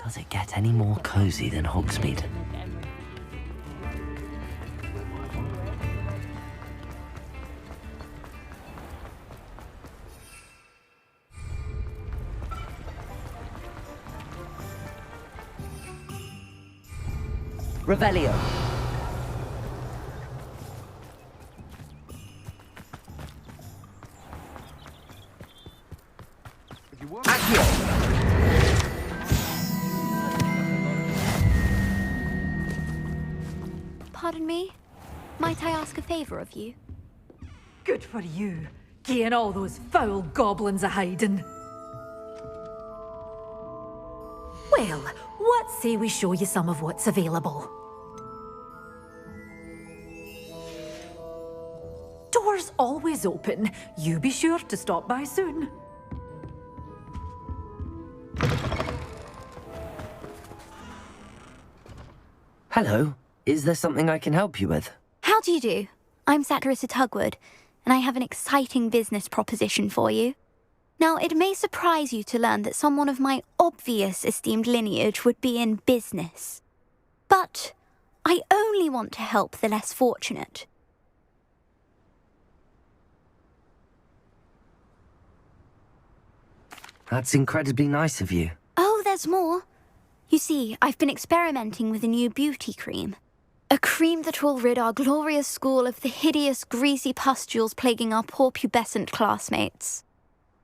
Does it get any more cozy than Hogsmeade? Revelio. Accio. Pardon me? Might I ask a favor of you? Good for you, getting all those foul goblins a-hiding. Well, what say we show you some of what's available? Doors always open. You be sure to stop by soon. Hello. Is there something I can help you with? How do you do? I'm Satirissa Tugwood, and I have an exciting business proposition for you. Now, it may surprise you to learn that someone of my obvious esteemed lineage would be in business. But I only want to help the less fortunate. That's incredibly nice of you. Oh, there's more. You see, I've been experimenting with a new beauty cream. A cream that will rid our glorious school of the hideous, greasy pustules plaguing our poor pubescent classmates.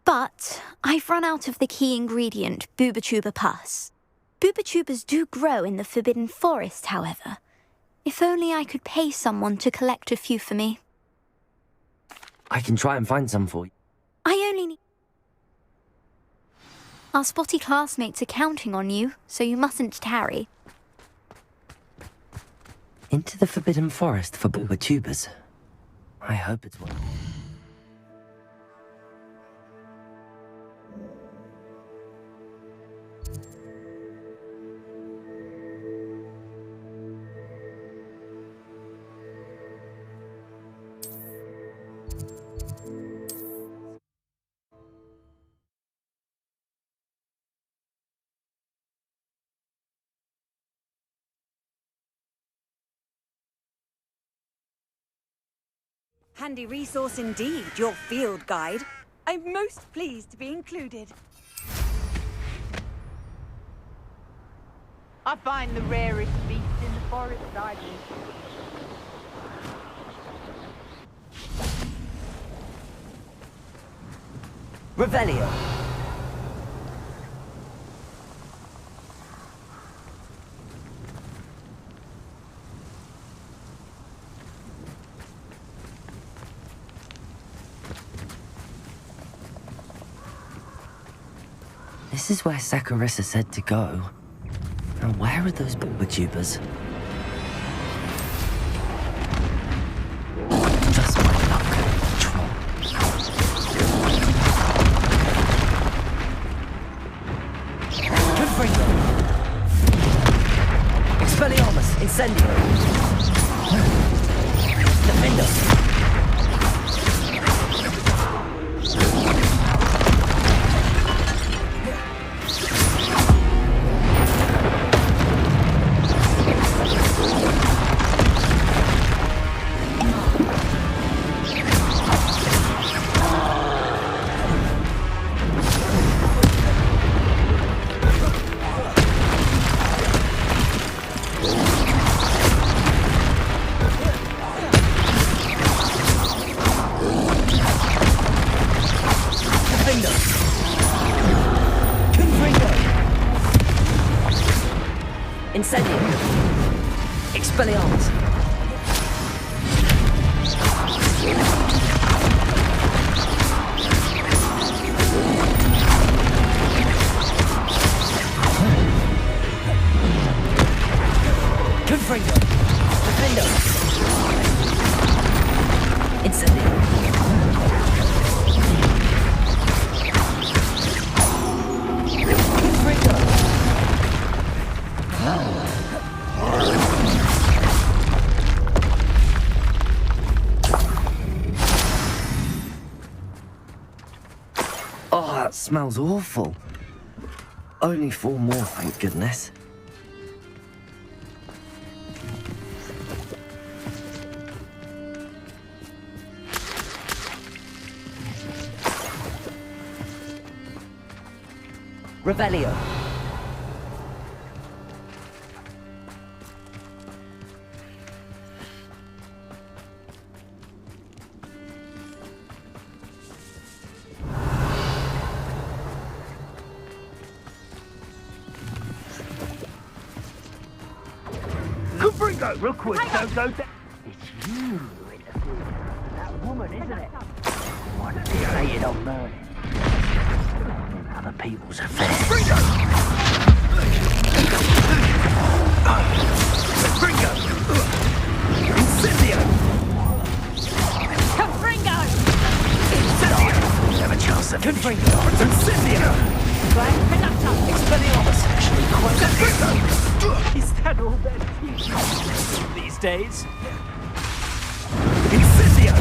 But I've run out of the key ingredient, booba-tuba pus. Booba-tubas do grow in the Forbidden Forest, however. If only I could pay someone to collect a few for me. I can try and find some for you. I only need... Our spotty classmates are counting on you, so you mustn't tarry. Into the Forbidden Forest for booba-tubas. I hope it's well. Handy resource indeed, your field guide. I'm most pleased to be included. I find the rarest beast in the forest I live. Revelio. This is where Satirissa said to go. Now where are those booba-tubas? Just my luck, troll. Confringo! Expelliarmus, Incendio! Defendo! Incendio! Expelliarmus! Confringo! Defendo! Incendio! Oh, that smells awful. Only 4 more, thank goodness. Revelio. Real quick, don't go down. It's you interfering. That woman, isn't it? One fixated on learning. Other people's affairs. Bringo! Bringo! Incendio! Confringo! Incendio! Have a chance to Confringo! Incendio! Expelliarmus actually quite Is that all that these days? Incendio!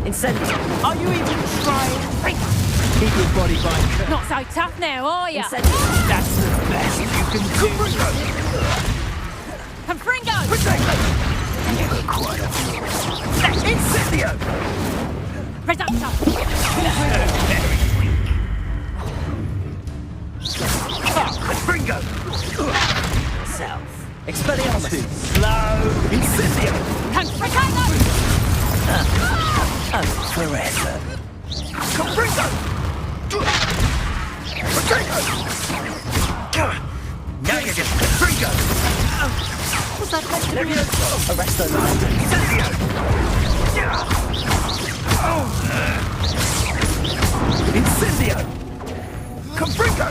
Incendio! Are you even trying? Keep your body by Not so tough now, are ya? Incendio! That's the best you can do. Confringo! Never quite Incendio! Reducto! Confringo! Self. Expelliarmus! Too slow! Incendio! Confringo! Forever. Confringo! Now you're just Confringo! What's that meant to be? Arresto Momento. Incendio! Confringo!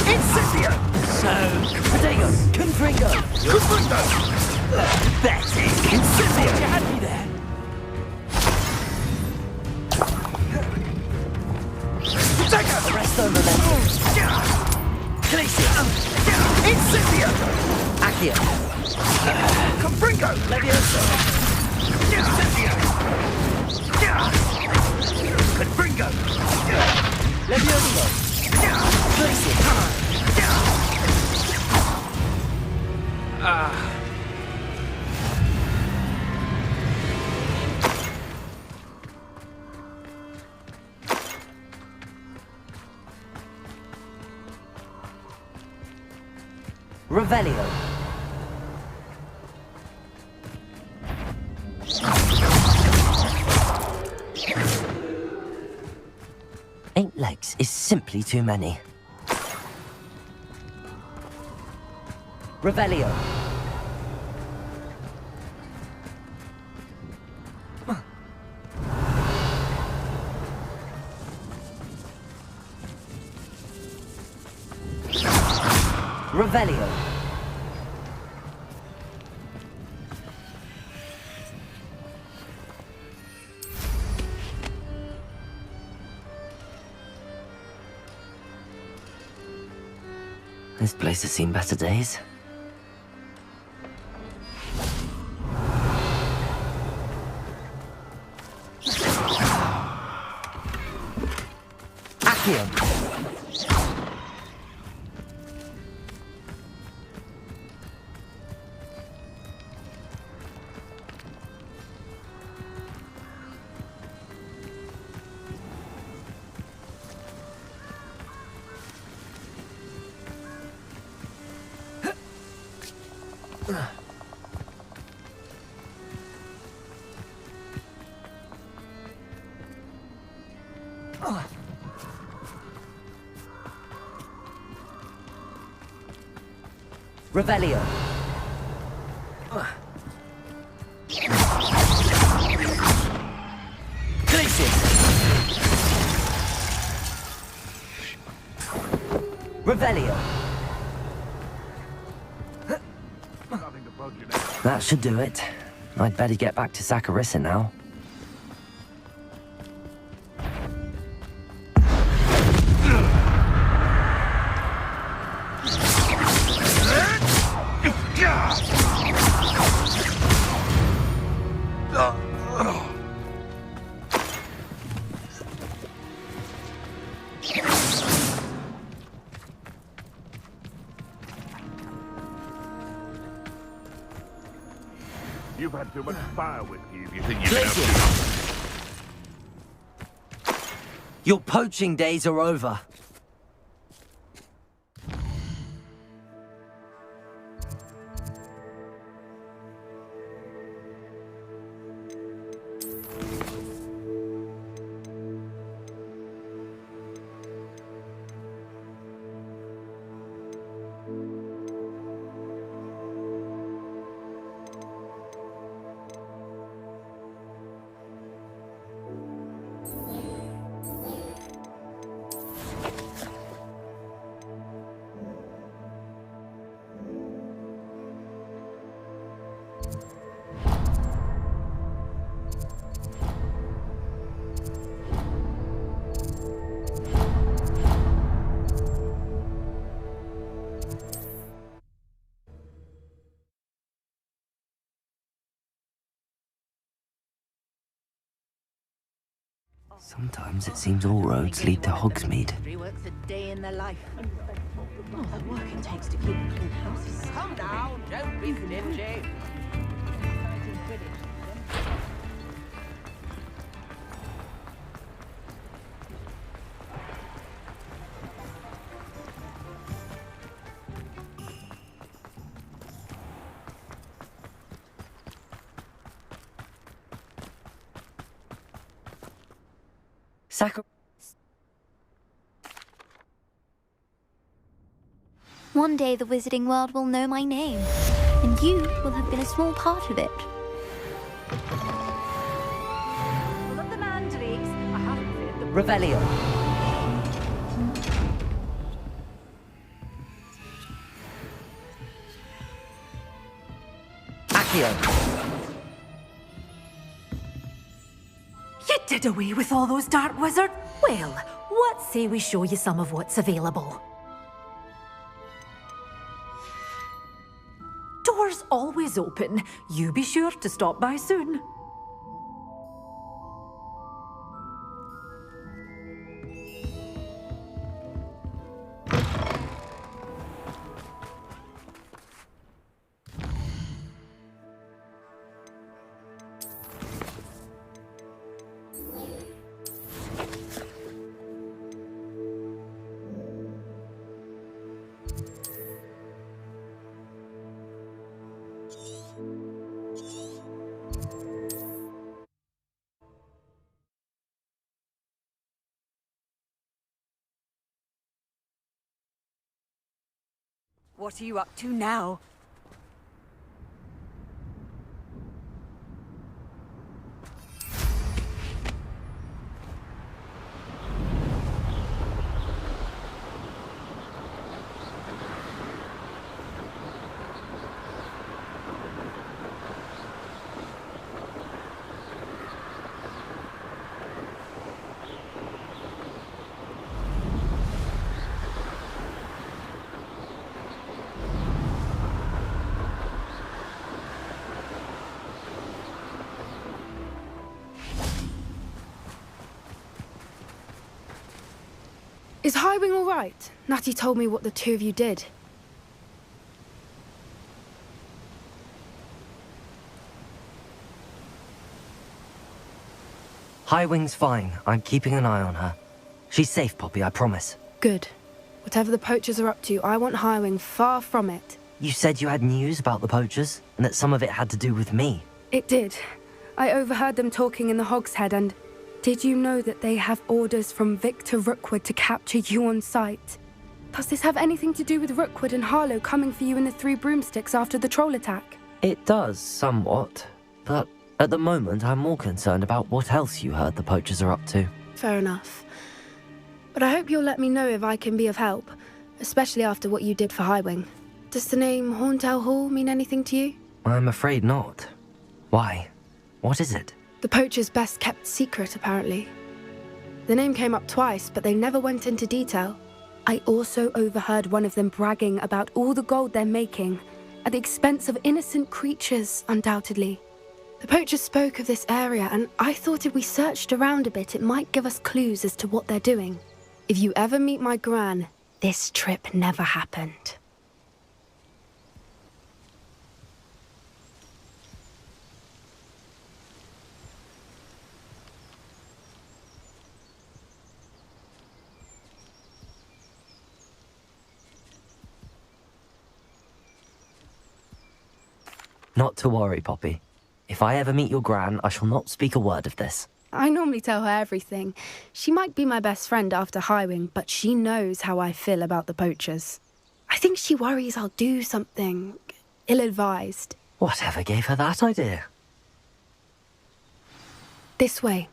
Incendio! So, Protego, Confringo. Confringo! That's it! Incendio! You had me there! Protego! Arresto Momento. Glacier. Incendio! Accio. Confringo! Levioso. Incendio! Confringo! Levioso. Revelio. Eight legs is simply too many. Revelio. Revelio. This place has seen better days. Accio. Revelio. Glacier. Revelio. That should do it. I'd better get back to Saccharissa now. You've had too much fire with you if you think you can have too much. Your poaching days are over. Sometimes it seems all roads lead to Hogsmeade. Works a day in their life. Oh, the work it takes to keep a clean house is... Calm down, don't be stingy. One day the wizarding world will know my name, and you will have been a small part of it. Full of the mandrakes. I haven't fed the... Revelio. Accio. You did away with all those dark wizards? Well, what say we show you some of what's available? Doors always open. You be sure to stop by soon. What are you up to now? Is Highwing all right? Natty told me what the two of you did. Highwing's fine. I'm keeping an eye on her. She's safe, Poppy, I promise. Good. Whatever the poachers are up to, I want Highwing far from it. You said you had news about the poachers, and that some of it had to do with me. It did. I overheard them talking in the Hogshead, and did you know that they have orders from Victor Rookwood to capture you on sight? Does this have anything to do with Rookwood and Harlow coming for you in the Three Broomsticks after the troll attack? It does, somewhat. But at the moment, I'm more concerned about what else you heard the poachers are up to. Fair enough. But I hope you'll let me know if I can be of help, especially after what you did for Highwing. Does the name Horntail Hall mean anything to you? I'm afraid not. Why? What is it? The poacher's best kept secret, apparently. The name came up twice, but they never went into detail. I also overheard one of them bragging about all the gold they're making, at the expense of innocent creatures, undoubtedly. The poacher spoke of this area, and I thought if we searched around a bit, it might give us clues as to what they're doing. If you ever meet my gran, this trip never happened. Not to worry, Poppy. If I ever meet your gran, I shall not speak a word of this. I normally tell her everything. She might be my best friend after Highwing, but she knows how I feel about the poachers. I think she worries I'll do something ill-advised. Whatever gave her that idea? This way.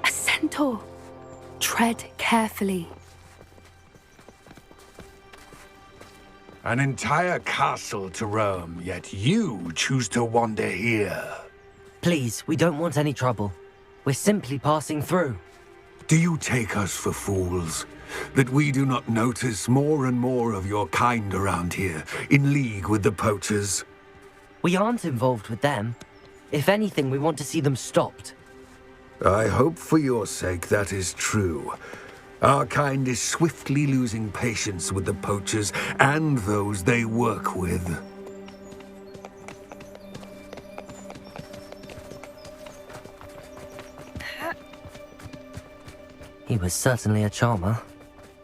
A centaur. Tread carefully. An entire castle to roam, yet you choose to wander here. Please, we don't want any trouble. We're simply passing through. Do you take us for fools? That we do not notice more and more of your kind around here, in league with the poachers? We aren't involved with them. If anything, we want to see them stopped. I hope for your sake that is true. Our kind is swiftly losing patience with the poachers and those they work with. He was certainly a charmer.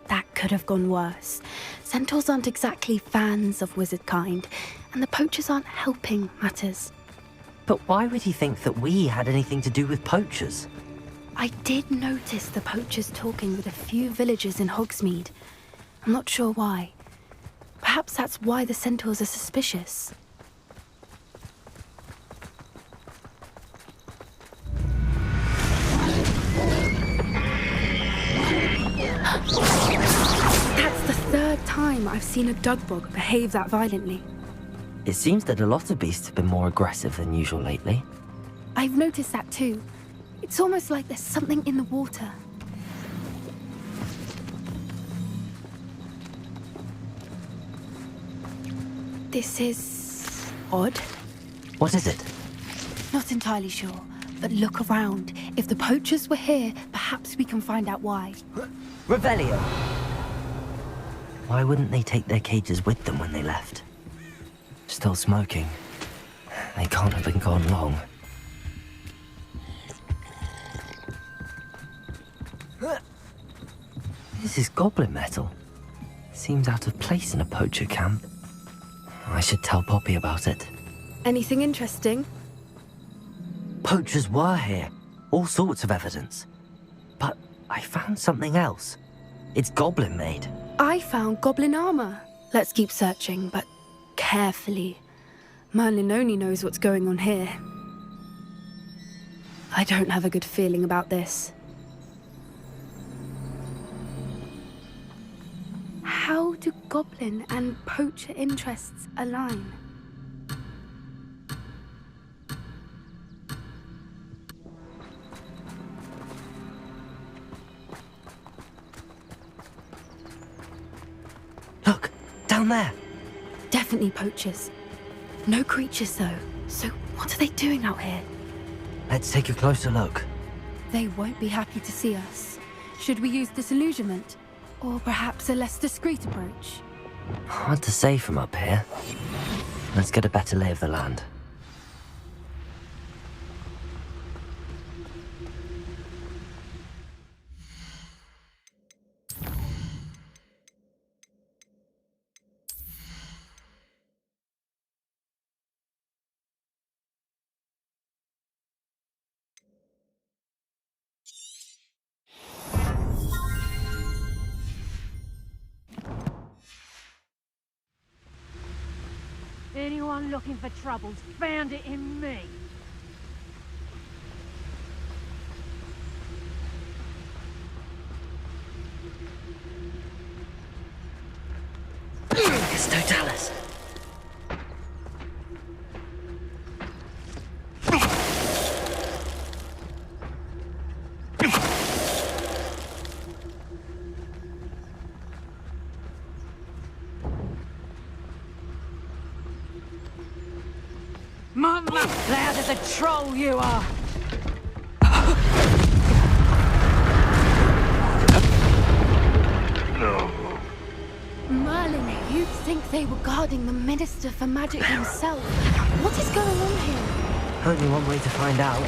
That could have gone worse. Centaurs aren't exactly fans of wizard kind, and the poachers aren't helping matters. But why would he think that we had anything to do with poachers? I did notice the poachers talking with a few villagers in Hogsmeade. I'm not sure why. Perhaps that's why the centaurs are suspicious. That's the third time I've seen a dugbog behave that violently. It seems that a lot of beasts have been more aggressive than usual lately. I've noticed that too. It's almost like there's something in the water. This is odd. What is it? Not entirely sure, but look around. If the poachers were here, perhaps we can find out why. Revelio! Why wouldn't they take their cages with them when they left? Still smoking. They can't have been gone long. This is goblin metal. Seems out of place in a poacher camp. I should tell Poppy about it. Anything interesting? Poachers were here. All sorts of evidence. But I found something else. It's goblin made. I found goblin armor. Let's keep searching, but carefully. Merlin only knows what's going on here. I don't have a good feeling about this. How do goblin and poacher interests align? Look, down there. Definitely poachers. No creatures though. So what are they doing out here? Let's take a closer look. They won't be happy to see us. Should we use disillusionment? Or perhaps a less discreet approach? Hard to say from up here. Let's get a better lay of the land. Anyone looking for troubles found it in me. It's Totalis. Mama, loud as a troll you are. No. Merlin, you'd think they were guarding the Minister for Magic himself. What is going on here? Only one way to find out.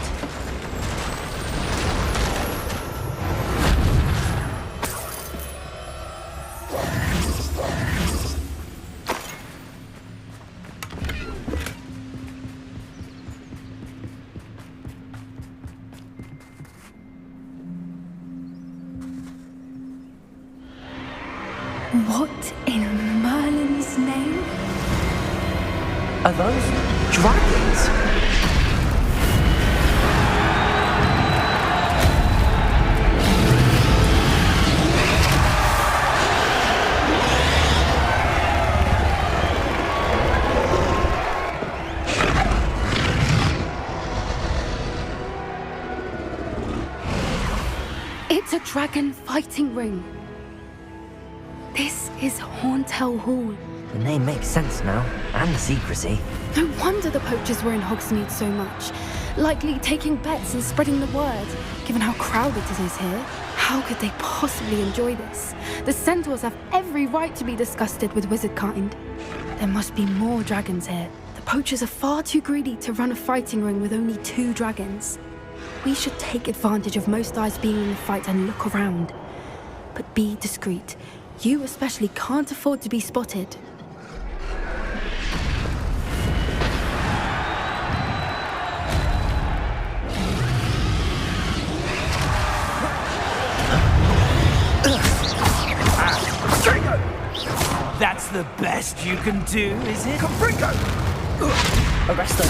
What in Merlin's name? Are those dragons? It's a dragon fighting ring. This is Horntail Hall. The name makes sense now, and the secrecy. No wonder the poachers were in Hogsmeade so much. Likely taking bets and spreading the word, given how crowded it is here. How could they possibly enjoy this? The centaurs have every right to be disgusted with wizard kind. There must be more dragons here. The poachers are far too greedy to run a fighting ring with only 2 dragons. We should take advantage of most eyes being in the fight and look around. But be discreet. You especially can't afford to be spotted. That's the best you can do, is it? Arrest them.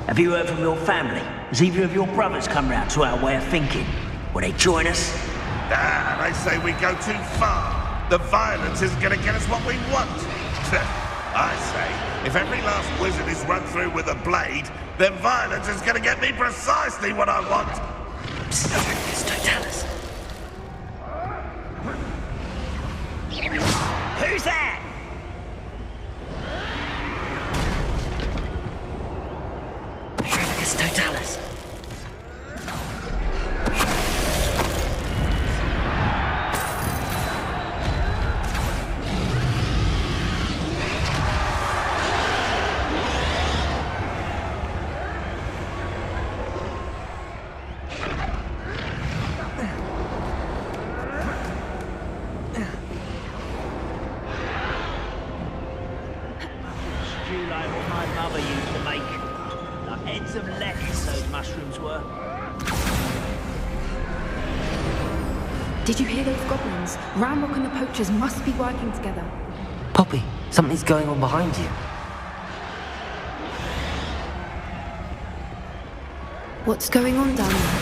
Have you heard from your family? Has either of your brothers come round to our way of thinking? Will they join us? Ah, they say we go too far. The violence isn't going to get us what we want. I say, if every last wizard is run through with a blade, then violence is going to get me precisely what I want. Psst, don't tell us. Who's that? Totalis. Stew like what my mother used to make. Like heads of lettuce, those mushrooms were. Did you hear those goblins? Ramrock and the poachers must be working together. Poppy, something's going on behind you. What's going on down there?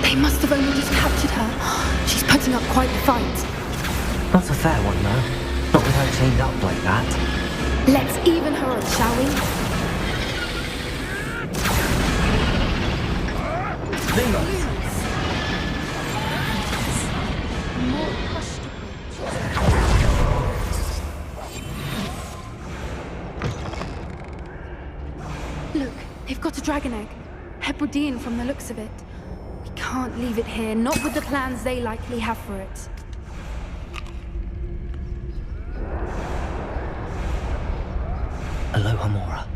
They must have only just captured her. She's putting up quite the fight. Not a fair one, though. Not with her chained up like that. Let's even her up, shall we? Look, they've got a dragon egg. Hebridean from the looks of it. We can't leave it here, not with the plans they likely have for it. Aloha Mora.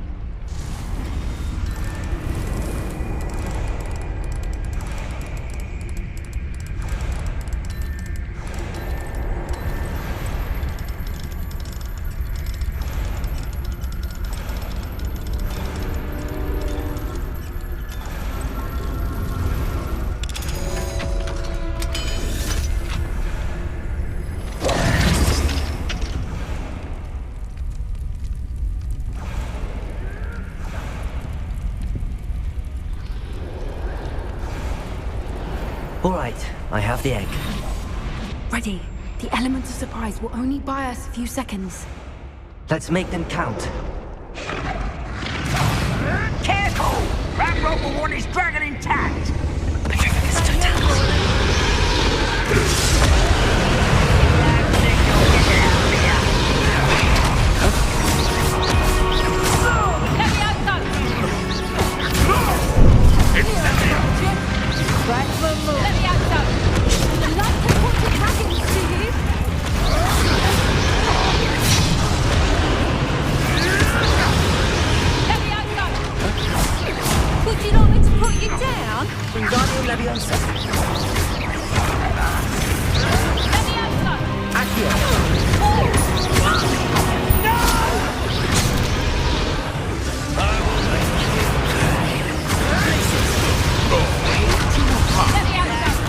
All right, I have the egg. Ready. The element of surprise will only buy us a few seconds. Let's make them count. Careful! That rope will want his dragon intact! Would you like me to put you down? Wingardium Leviosa. Accio.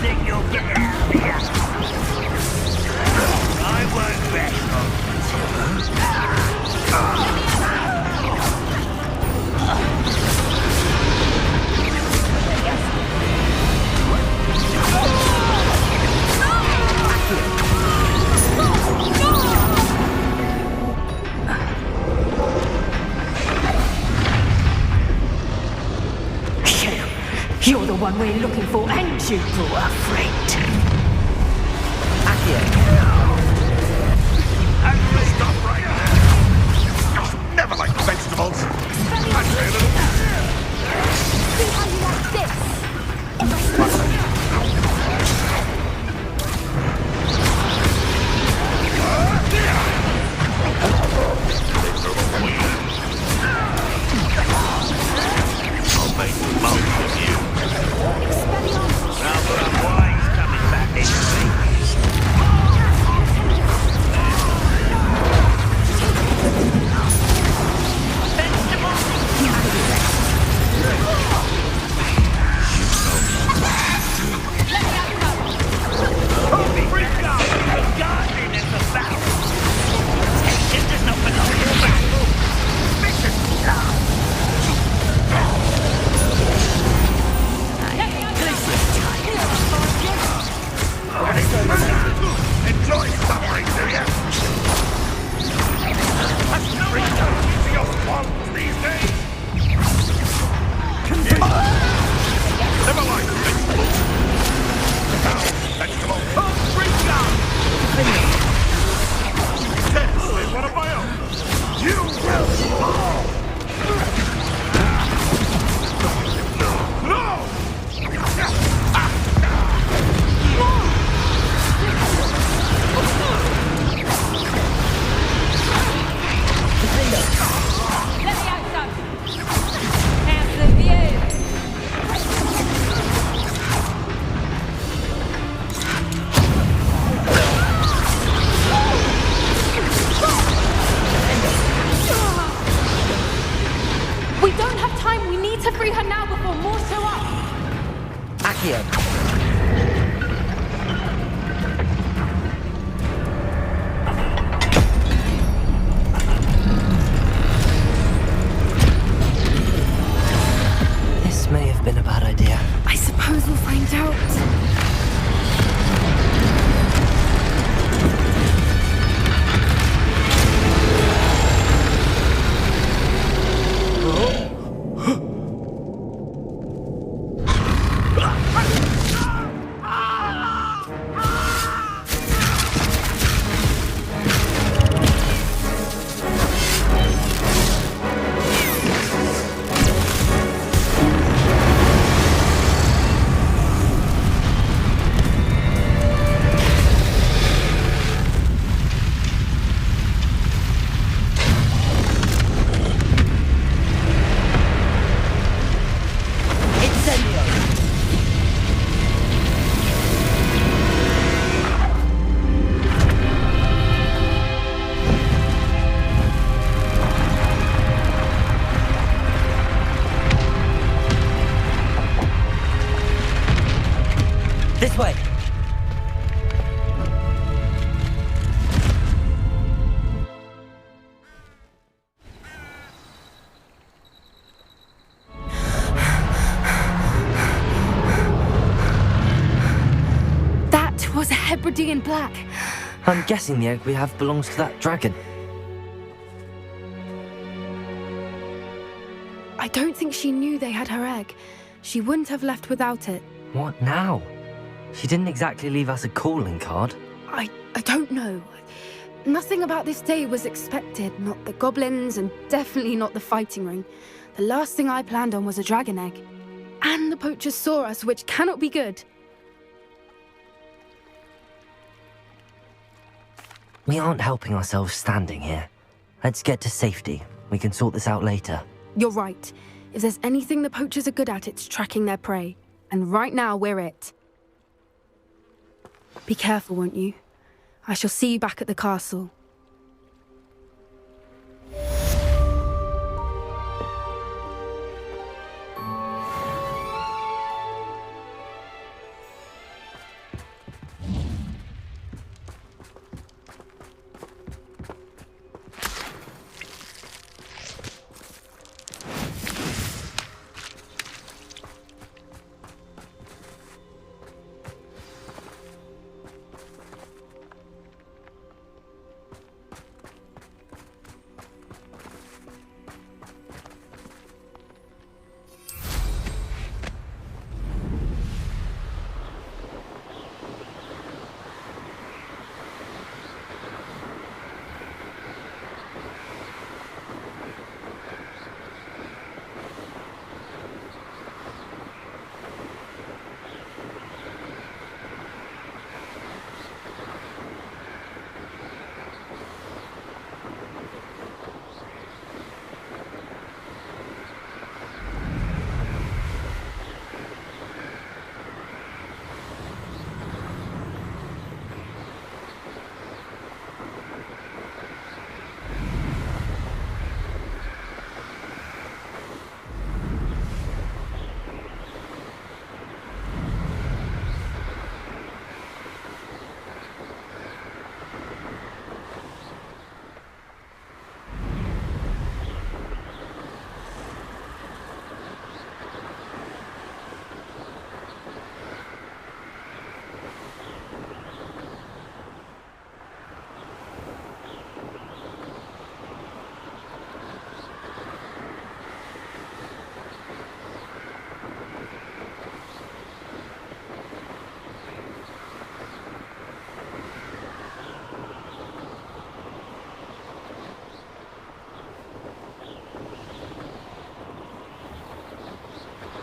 Think you'll get out of here? I won't rest You're the one we're looking for, ain't you, poor friend? Accio. Stop right there! Oh, never liked vegetables. See how you like this? I'll make most of you. Now that I'm wise coming back this week. Enjoy suffering, do you? Easy off swans these days. Never mind vegetables. Now, vegetables. Seriously, what am I on? You will fall! No! We don't have time. We need to free her now before more show up. Accio. This may have been a bad idea. I suppose we'll find out. Hebridean black. I'm guessing the egg we have belongs to that dragon. I don't think she knew they had her egg. She wouldn't have left without it. What now? She didn't exactly leave us a calling card. I don't know. Nothing about this day was expected. Not the goblins, and definitely not the fighting ring. The last thing I planned on was a dragon egg. And the poachers saw us, which cannot be good. We aren't helping ourselves standing here. Let's get to safety. We can sort this out later. You're right. If there's anything the poachers are good at, it's tracking their prey. And right now, we're it. Be careful, won't you? I shall see you back at the castle.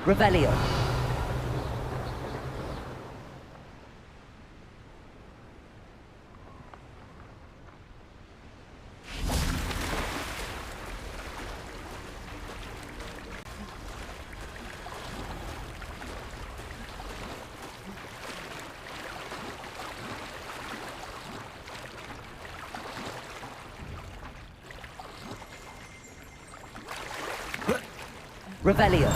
Revelio. Revelio.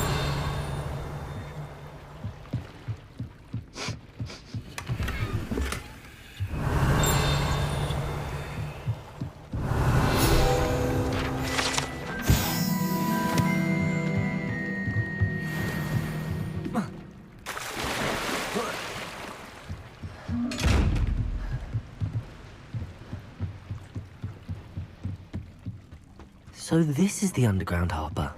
So this is the underground harbour.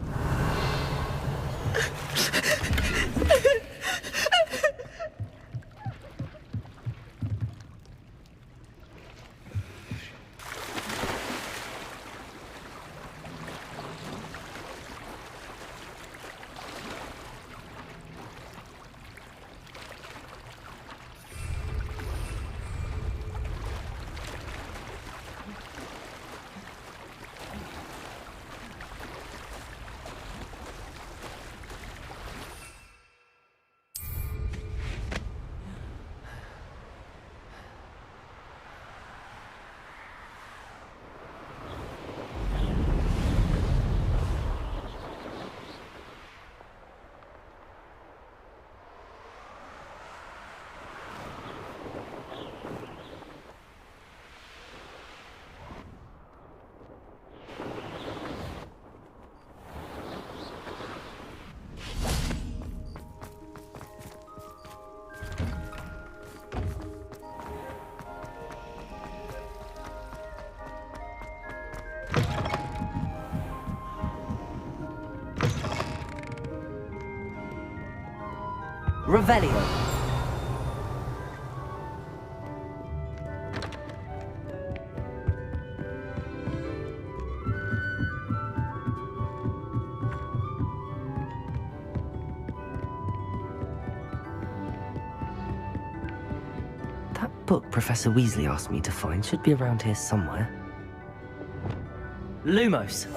Revelio. That book Professor Weasley asked me to find should be around here somewhere. Lumos.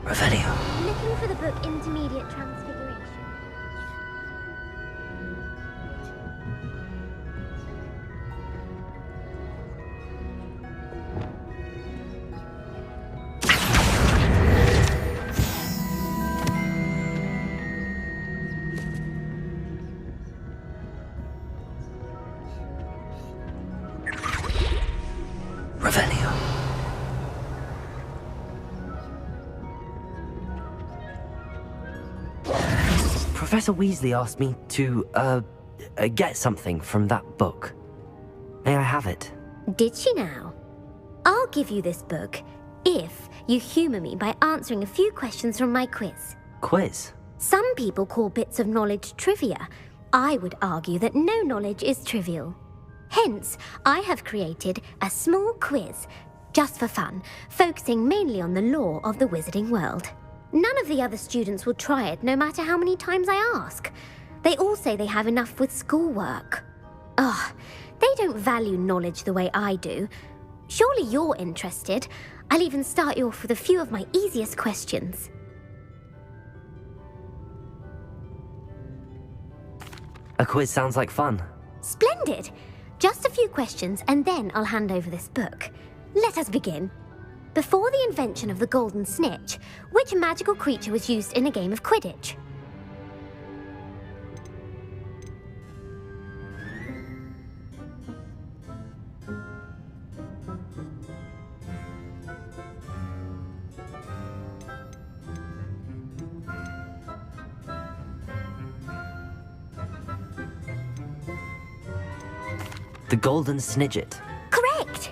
Revelio. Looking for the book Intermediate Transfiguration. Revelio. Professor Weasley asked me to, get something from that book. May I have it? Did she now? I'll give you this book if you humour me by answering a few questions from my quiz. Quiz? Some people call bits of knowledge trivia. I would argue that no knowledge is trivial. Hence, I have created a small quiz, just for fun, focusing mainly on the lore of the wizarding world. None of the other students will try it, no matter how many times I ask. They all say they have enough with schoolwork. Ugh, they don't value knowledge the way I do. Surely you're interested. I'll even start you off with a few of my easiest questions. A quiz sounds like fun. Splendid! Just a few questions and then I'll hand over this book. Let us begin. Before the invention of the golden snitch, which magical creature was used in a game of Quidditch? The golden snidget. Correct!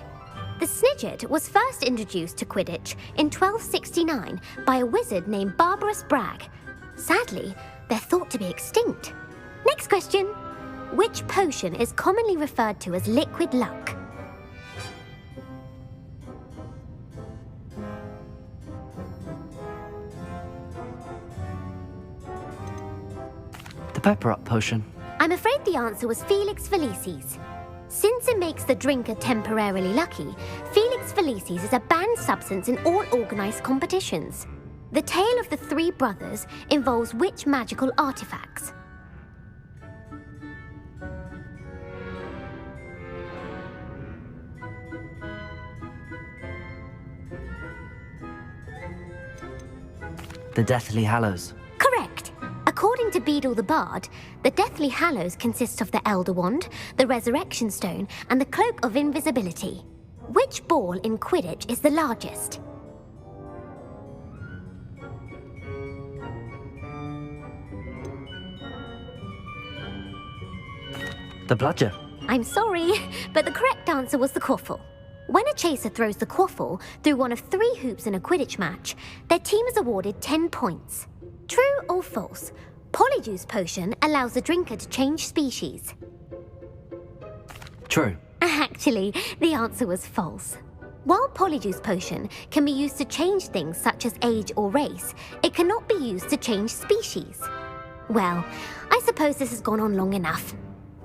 The snidget was first introduced to Quidditch in 1269 by a wizard named Barbarous Bragg. Sadly, they're thought to be extinct. Next question. Which potion is commonly referred to as liquid luck? The pepper up potion. I'm afraid the answer was Felix Felicis. Since it makes the drinker temporarily lucky, Felix Felicis is a banned substance in all organised competitions. The tale of the three brothers involves which magical artifacts? The Deathly Hallows. Correct. According to Beedle the Bard, the Deathly Hallows consist of the Elder Wand, the Resurrection Stone, and the Cloak of Invisibility. Which ball in Quidditch is the largest? The bludger. I'm sorry, but the correct answer was the quaffle. When a chaser throws the quaffle through one of 3 hoops in a Quidditch match, their team is awarded 10 points. True or false? Polyjuice potion allows the drinker to change species. True. Actually, the answer was false. While Polyjuice potion can be used to change things such as age or race, it cannot be used to change species. Well, I suppose this has gone on long enough.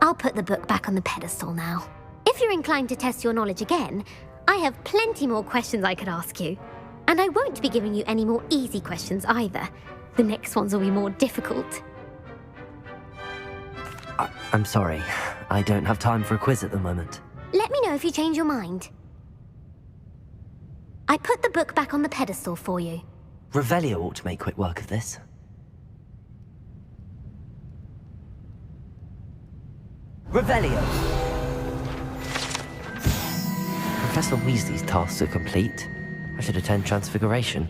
I'll put the book back on the pedestal now. If you're inclined to test your knowledge again, I have plenty more questions I could ask you. And I won't be giving you any more easy questions either. The next ones will be more difficult. I'm sorry. I don't have time for a quiz at the moment. Let me know if you change your mind. I put the book back on the pedestal for you. Revelio ought to make quick work of this. Revelio! Professor Weasley's tasks are complete. I should attend Transfiguration.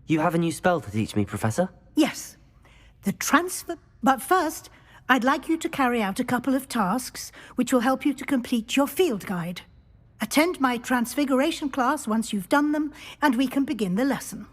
You have a new spell to teach me, Professor? Yes. The transfer... But first, I'd like you to carry out a couple of tasks which will help you to complete your field guide. Attend my transfiguration class once you've done them, and we can begin the lesson.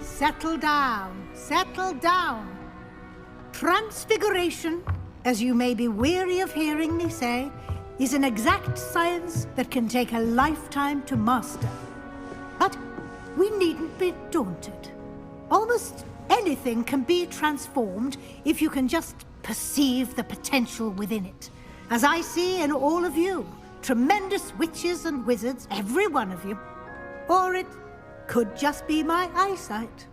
Settle down, settle down. Transfiguration, as you may be weary of hearing me say, is an exact science that can take a lifetime to master. But we needn't be daunted. Almost anything can be transformed if you can just perceive the potential within it. As I see in all of you, tremendous witches and wizards, every one of you. Or it could just be my eyesight.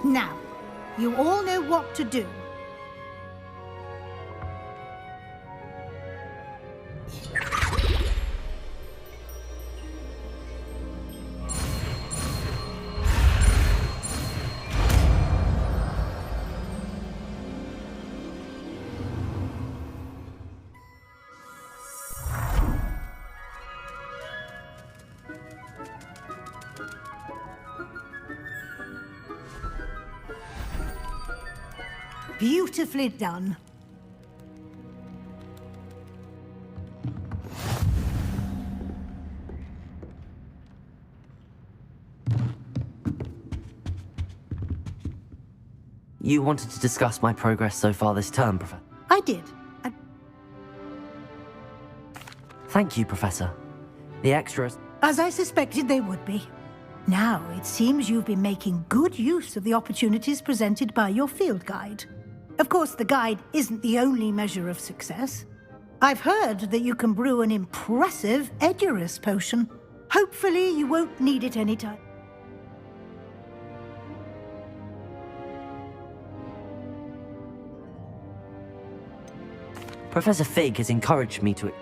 Now, you all know what to do. Beautifully done. You wanted to discuss my progress so far this term, Professor? I did. Thank you, Professor. The extras... As I suspected they would be. Now, it seems you've been making good use of the opportunities presented by your field guide. Of course, the guide isn't the only measure of success. I've heard that you can brew an impressive Edurus potion. Hopefully, you won't need it anytime. Professor Fig has encouraged me to...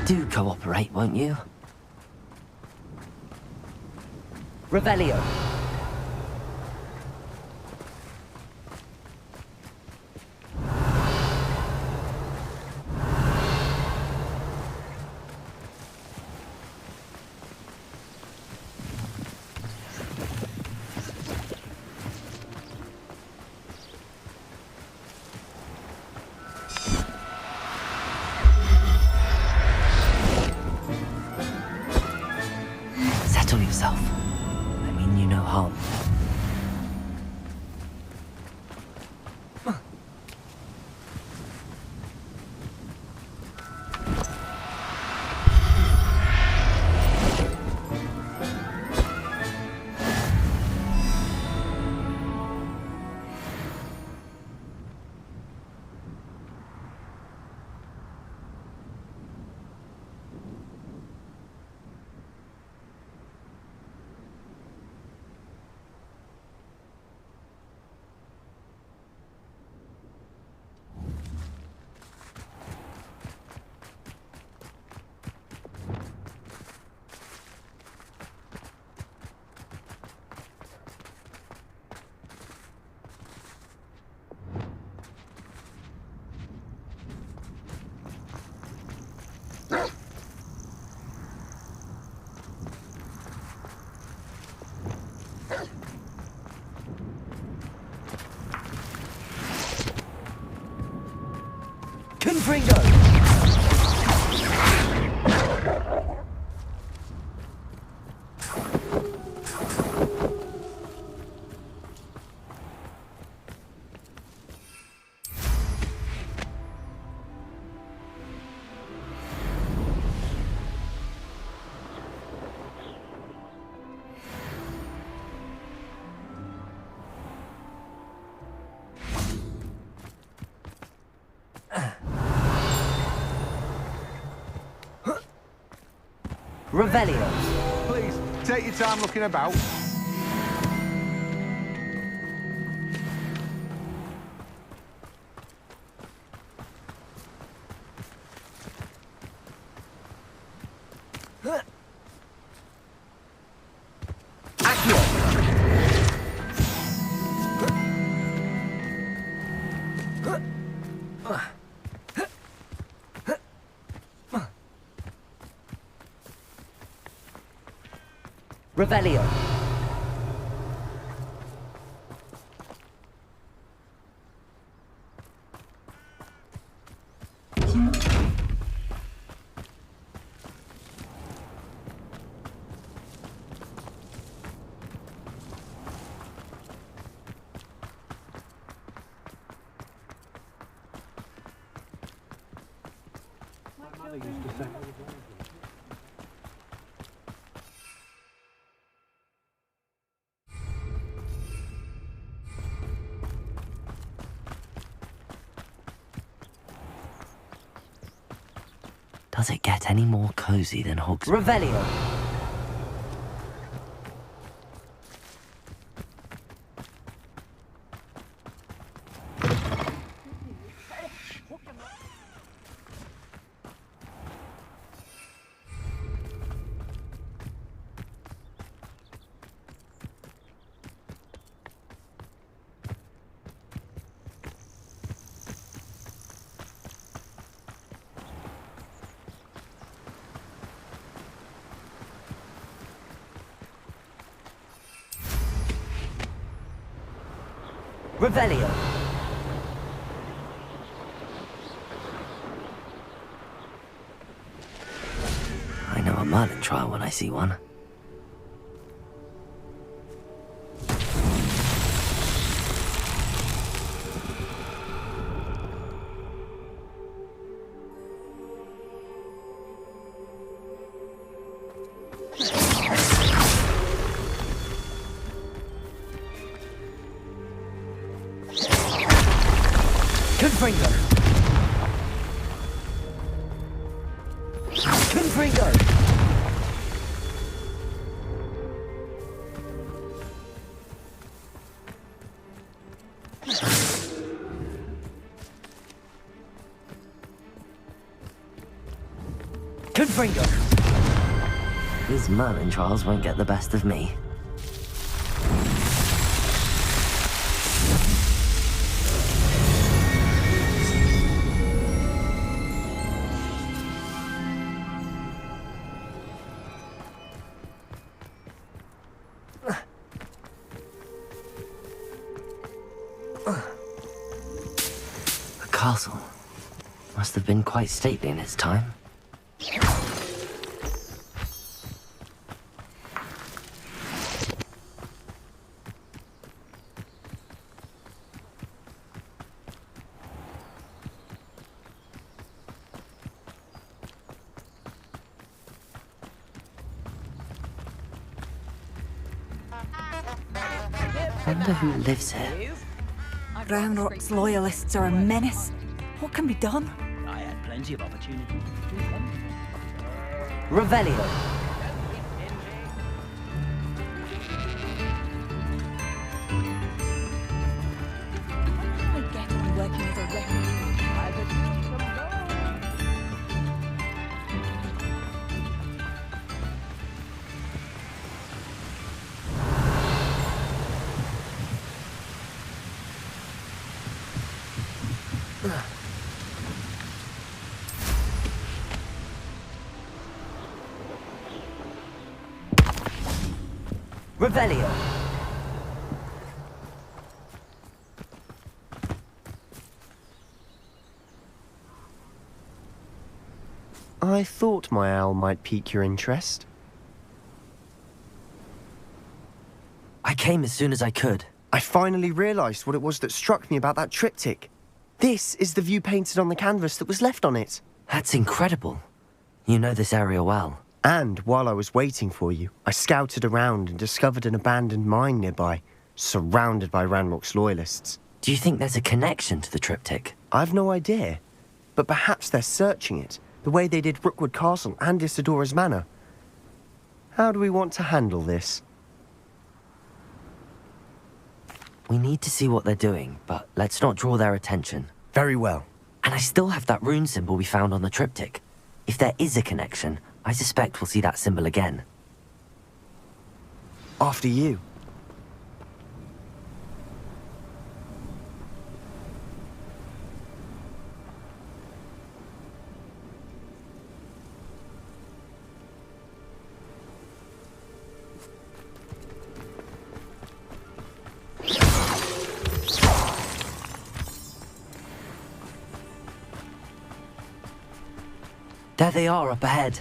Do cooperate, won't you? Revelio. Settle yourself. I mean you no harm. Confringo! Revelio. Please, take your time looking about. Revelio. Does it get any more cozy than Hog's? Revelio! Revelio. I know a Merlin trial when I see one. Confringo! Confringo! Confringo! These Merlin trials won't get the best of me. Castle must have been quite stately in its time. Wonder who lives here. Groundrock's loyalists are a menace. What can be done? I had plenty of opportunity. Revelio. I get on working as a referee. Revelio. I thought my owl might pique your interest. I came as soon as I could. I finally realized what it was that struck me about that triptych. This is the view painted on the canvas that was left on it. That's incredible. You know this area well. And while I was waiting for you, I scouted around and discovered an abandoned mine nearby, surrounded by Ranrock's loyalists. Do you think there's a connection to the triptych? I've no idea, but perhaps they're searching it, the way they did Rookwood Castle and Isidora's Manor. How do we want to handle this? We need to see what they're doing, but let's not draw their attention. Very well. And I still have that rune symbol we found on the triptych. If there is a connection, I suspect we'll see that symbol again. After you. There they are up ahead.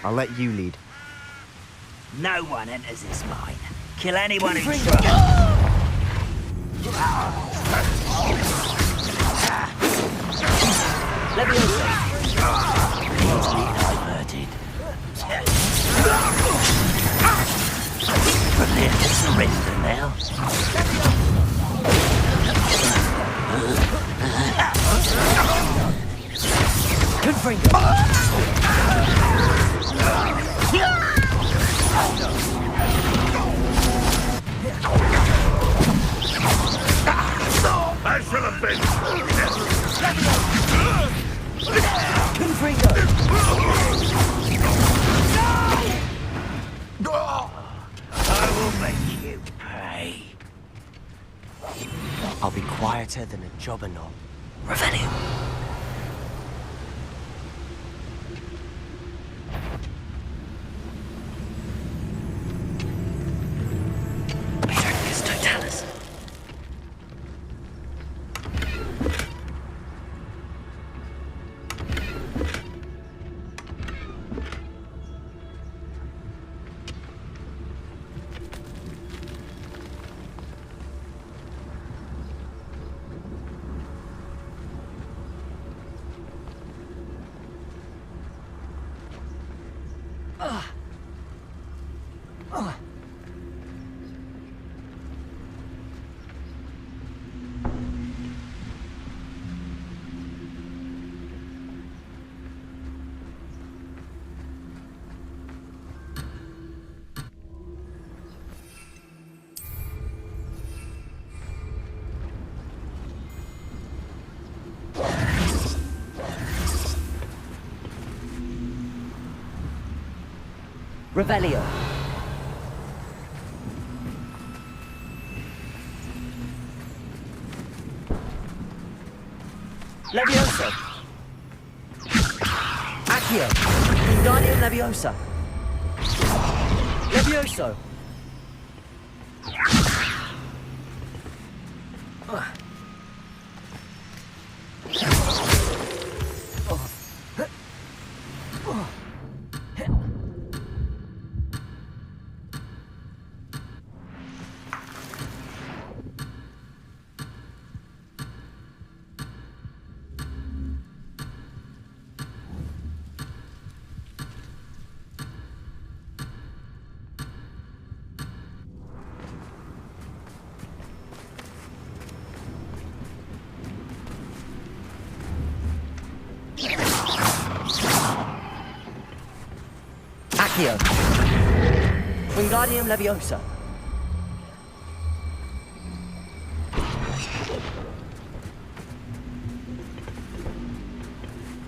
I'll let you lead. No one enters this mine. Kill anyone who tries. Let me over. Easily diverted. Prepare to surrender now. Confringo. better than a jobber knob. Revelio. His totalis. Revelio. Levioso. Accio. Wingardium Leviosa. Levioso. Accio. Wingardium Leviosa.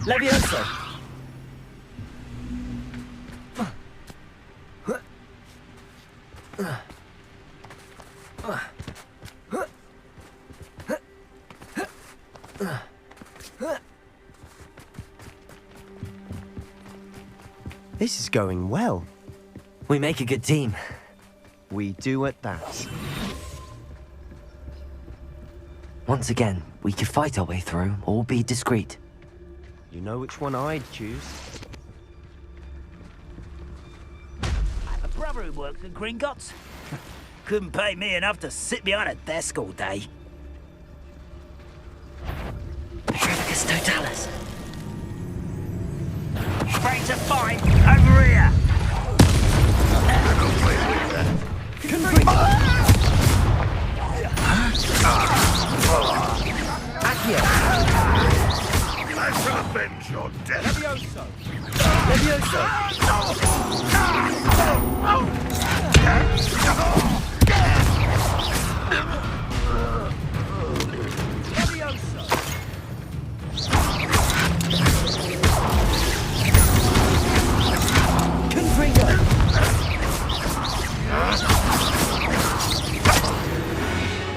Levioso. This is going well. We make a good team. We do at that. Once again, we could fight our way through or be discreet. You know which one I'd choose. I have a brother who works at Gringotts. Couldn't pay me enough to sit behind a desk all day. Petrificus totalis. Ready to fight over here. Accio. I shall avenge your death. Levioso. Levioso.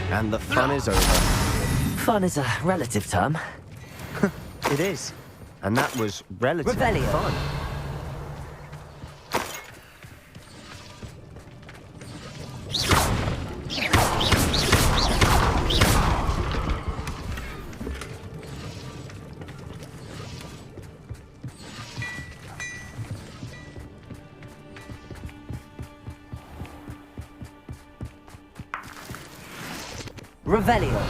And the fun is over. Fun is a relative term. It is. And that was relatively Revelio. fun. Revelio.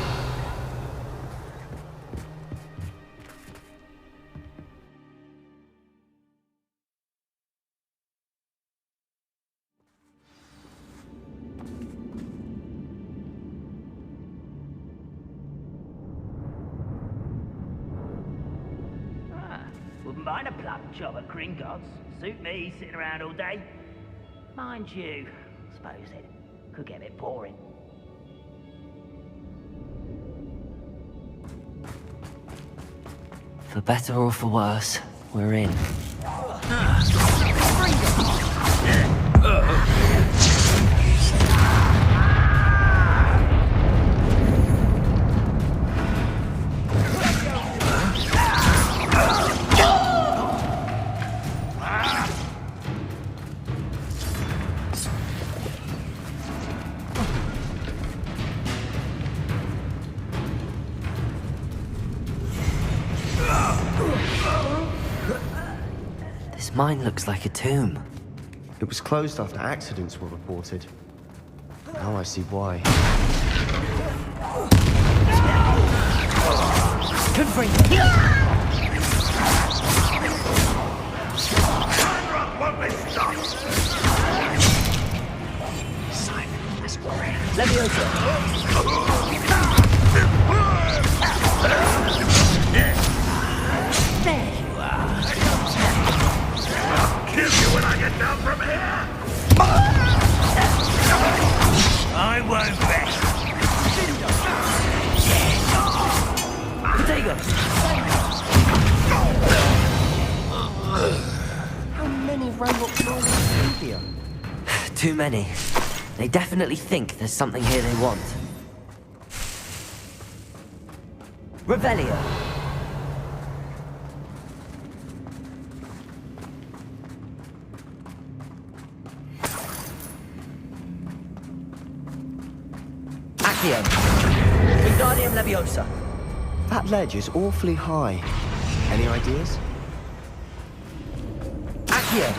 Wouldn't mind a plum job at Gringotts. Suit me sitting around all day. Mind you, I suppose it could get a bit boring. For better or for worse, we're in. Mine looks like a tomb. It was closed after accidents were reported. Now I see why. Won't they stop? Simon, that's great. Let me open. There you are. I'll kill you when I get down from here! I won't rest. Potato! How many Ranrock Loyalists are here? Too many. They definitely think there's something here they want. Revelio. Accio. Wingardium Leviosa. That ledge is awfully high. Any ideas? Accio.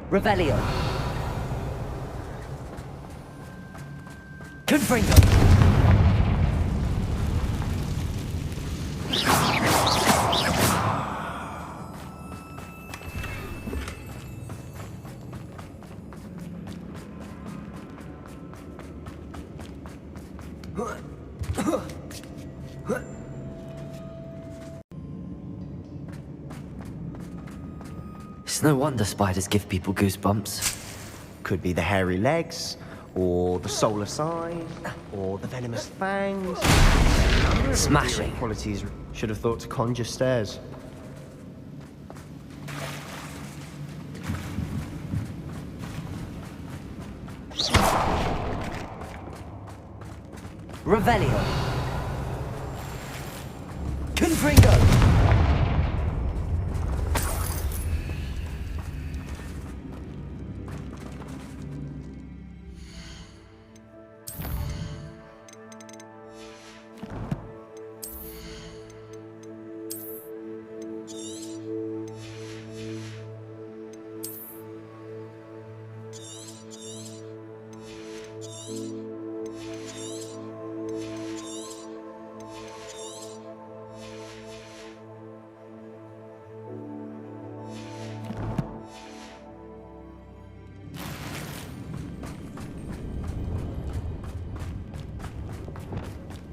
Revelio. Confringo. It's no wonder spiders give people goosebumps. Could be the hairy legs, or the solar sign, or the venomous fangs. Smashing. Qualities should have thought to conjure stairs. Revelio. Confringo.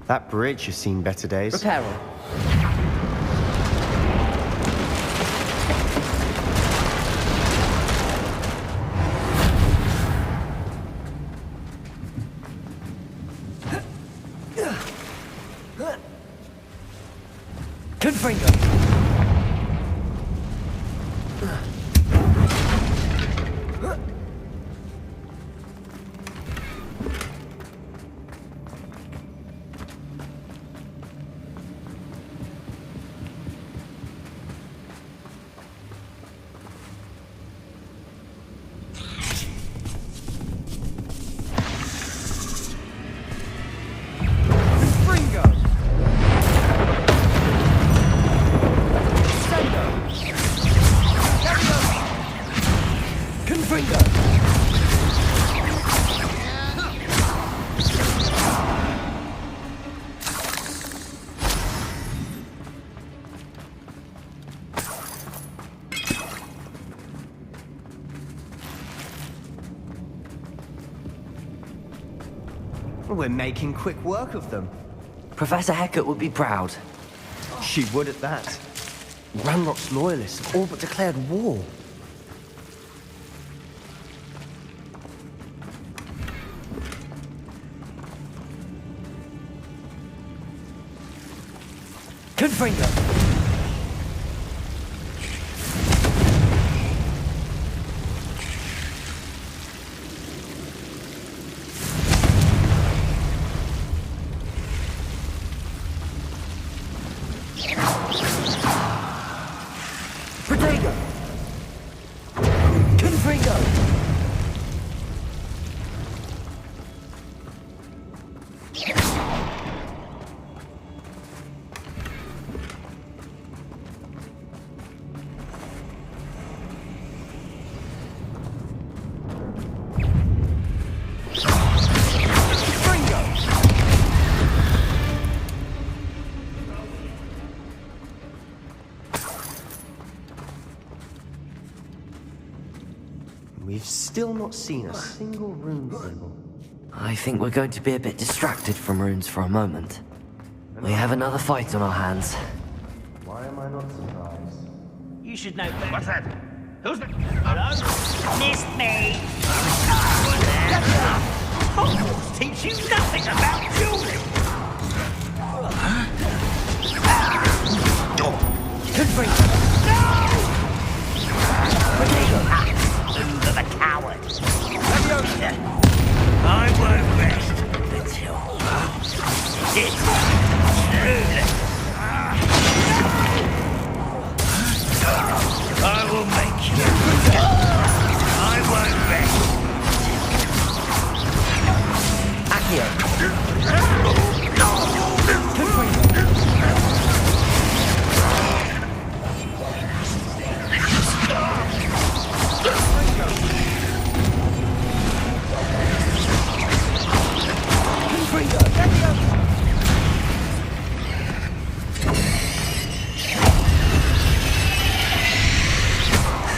That bridge has seen better days. Reparo. Confringo. We're making quick work of them. Professor Hecat would be proud. She would at that. Ranrock's loyalists have all but declared war. Confringo. We've still not seen a single rune symbol. I think we're going to be a bit distracted from runes for a moment. We have another fight on our hands. Why am I not surprised? You should know better. What's that? Who's that? Hello? Missed me! Hogwarts teach you nothing about dueling! Who's the coward? I won't rest until it's truly. I will make you. I won't rest.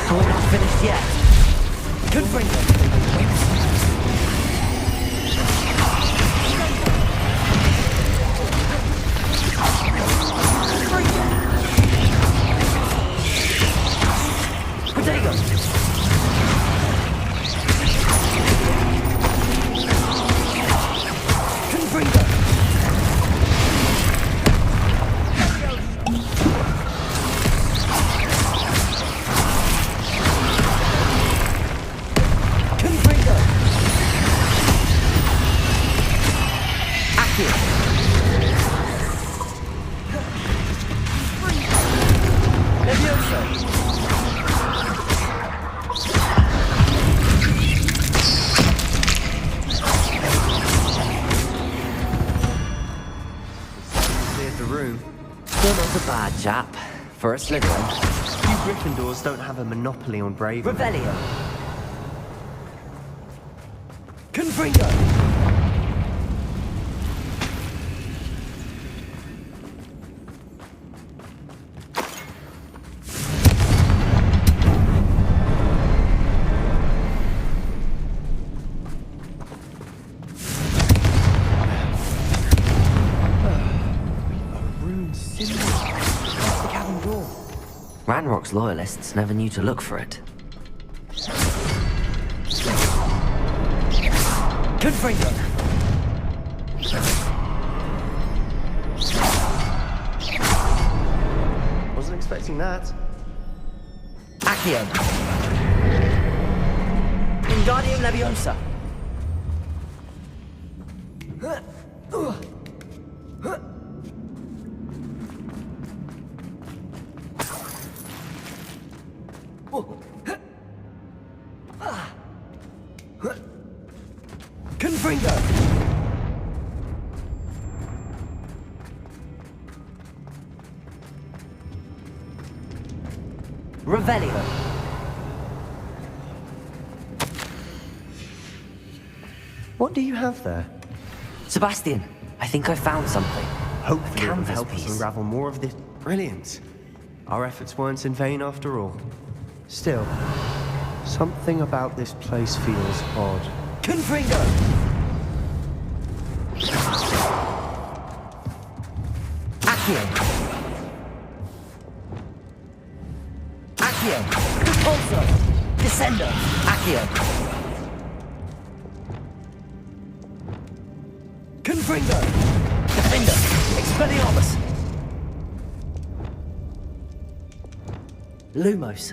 We're not finished yet. Chap, for a Slytherin. You Gryffindors don't have a monopoly on bravery. Revelio. Confringo. Ranrock's loyalists never knew to look for it. Confringo. Wasn't expecting that. Accio. Wingardium Leviosa. Confringo! Revelio. What do you have there? Sebastian, I think I found something. Hopefully it will canvas help us piece. unravel more of this. Brilliant. Our efforts weren't in vain after all. Still, something about this place feels odd. Confringo! Accio. Accio. Repulsor. Descender. Accio. Confringo! Defender. Expelliarmus. Lumos.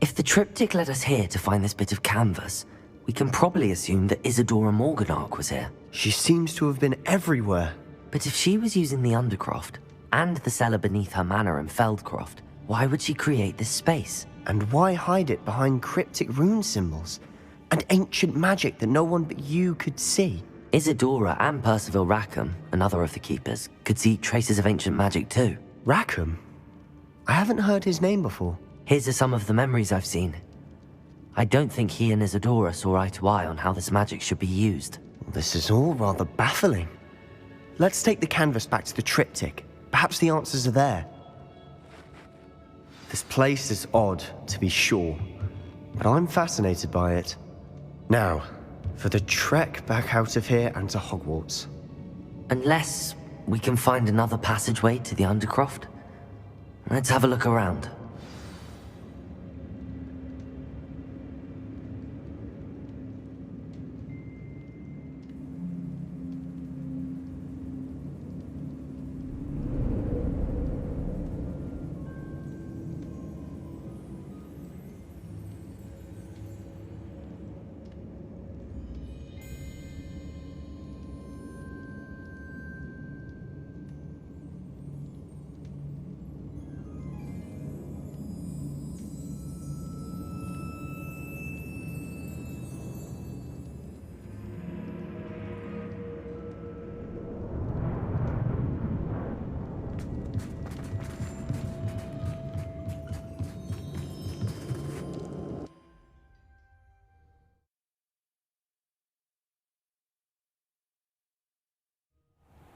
If the triptych led us here to find this bit of canvas, we can probably assume that Isadora Morganach was here. She seems to have been everywhere. But if she was using the Undercroft, and the cellar beneath her manor in Feldcroft, why would she create this space? And why hide it behind cryptic rune symbols? And ancient magic that no one but you could see? Isadora and Percival Rackham, another of the Keepers, could see traces of ancient magic too. Rackham? I haven't heard his name before. Here's some of the memories I've seen. I don't think he and Isadora saw eye to eye on how this magic should be used. This is all rather baffling. Let's take the canvas back to the triptych. Perhaps the answers are there. This place is odd, to be sure, but I'm fascinated by it. Now, for the trek back out of here and to Hogwarts. Unless we can find another passageway to the Undercroft. Let's have a look around.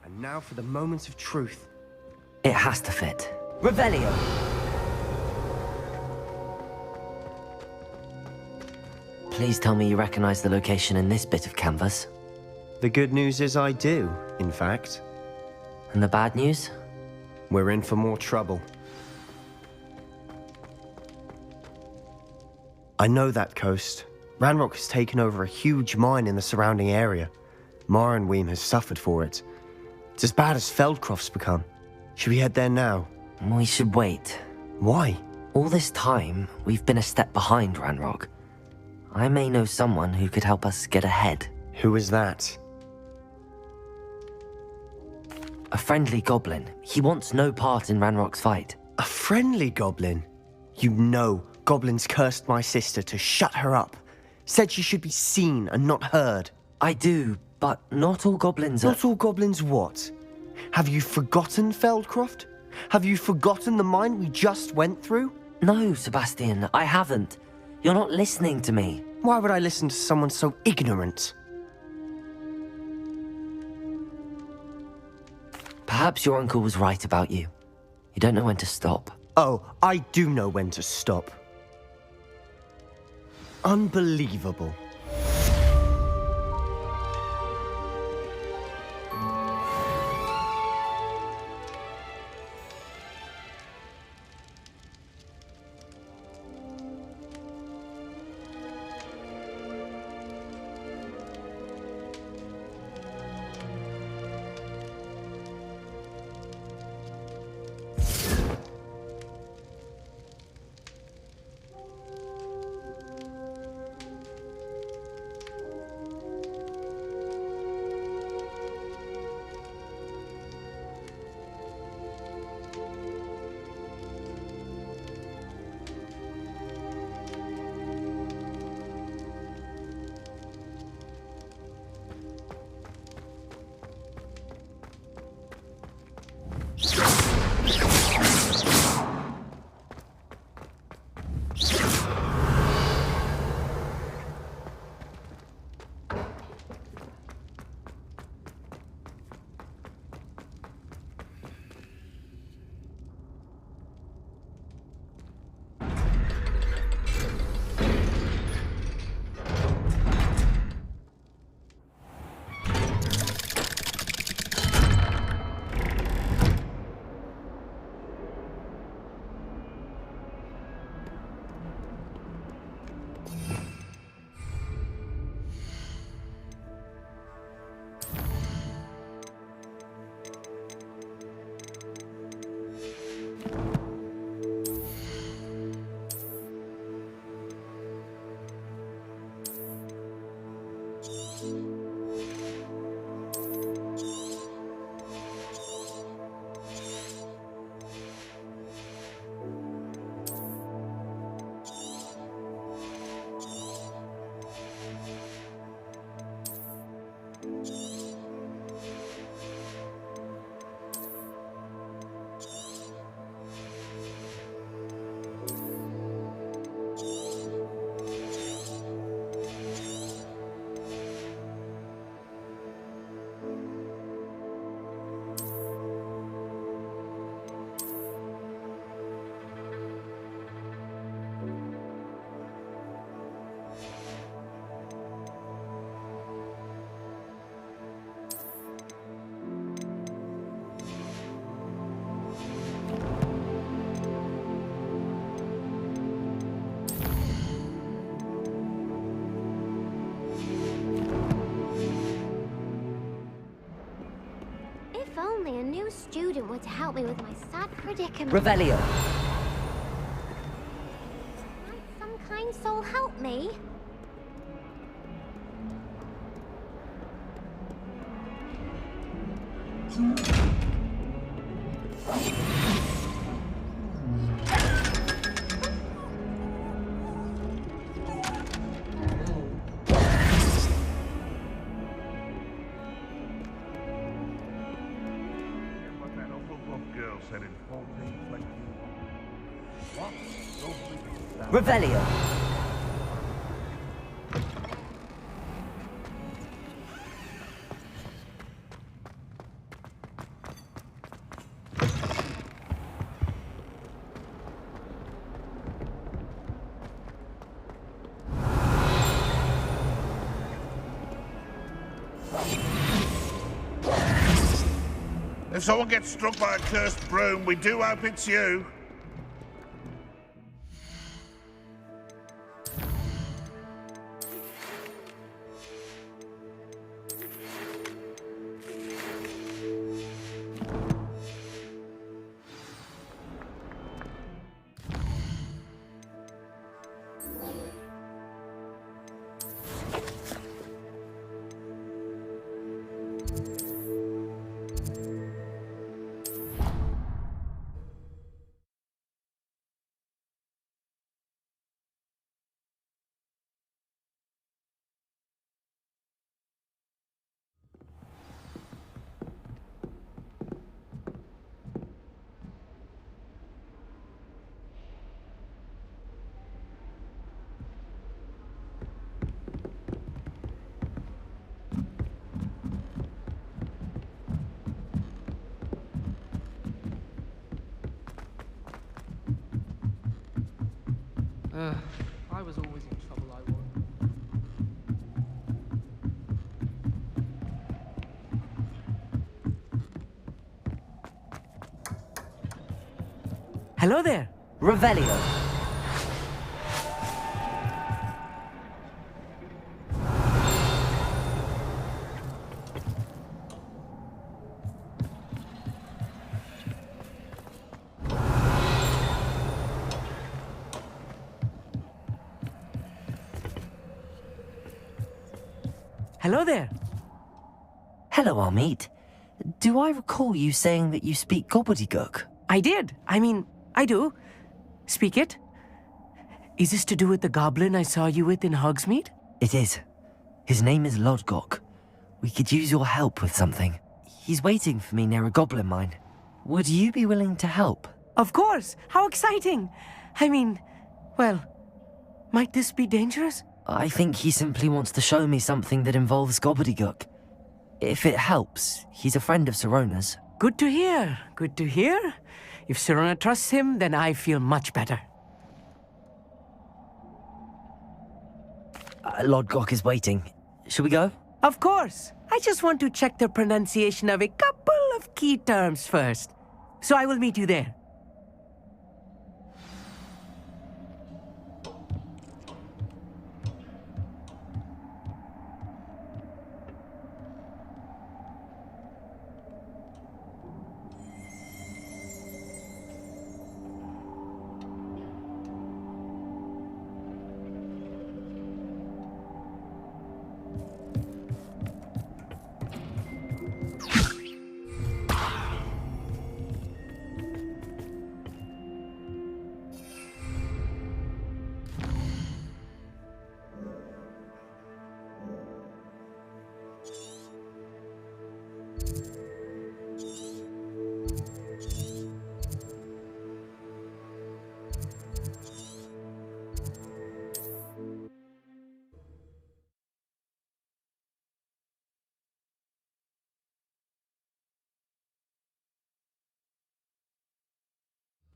And now for the moment of truth. It has to fit. Revelio! Please tell me you recognize the location in this bit of canvas. The good news is I do, in fact. And the bad news? We're in for more trouble. I know that coast. Ranrock has taken over a huge mine in the surrounding area. Mornweem has suffered for it. It's as bad as Feldcroft's become. Should we head there now? We should wait. Why? All this time, we've been a step behind Ranrock. I may know someone who could help us get ahead. Who is that? A friendly goblin. He wants no part in Ranrock's fight. A friendly goblin? You know goblins cursed my sister to shut her up. Said she should be seen and not heard. I do, but not all goblins are... Not all goblins what? Have you forgotten Feldcroft? Have you forgotten the mine we just went through? No, Sebastian, I haven't. You're not listening to me. Why would I listen to someone so ignorant? Perhaps your uncle was right about you. You don't know when to stop. Oh, I do know when to stop. Unbelievable. student were to help me with my sad predicament. Revelio. Might some kind soul help me? Revelio. If someone gets struck by a cursed broom, we do hope it's you. I was always in trouble, I was. Hello there. Revelio. Hello there. Hello, Amit. Do I recall you saying that you speak gobbledygook? I did. I mean, I do. Speak it. Is this to do with the goblin I saw you with in Hogsmeade? It is. His name is Lodgok. We could use your help with something. He's waiting for me near a goblin mine. Would you be willing to help? Of course. How exciting. I mean, well, might this be dangerous? I think he simply wants to show me something that involves gobbledygook. If it helps, he's a friend of Sirona's. Good to hear. Good to hear. If Sirona trusts him, then I feel much better. Lodgok is waiting. Shall we go? Of course. I just want to check the pronunciation of a couple of key terms first. So I will meet you there.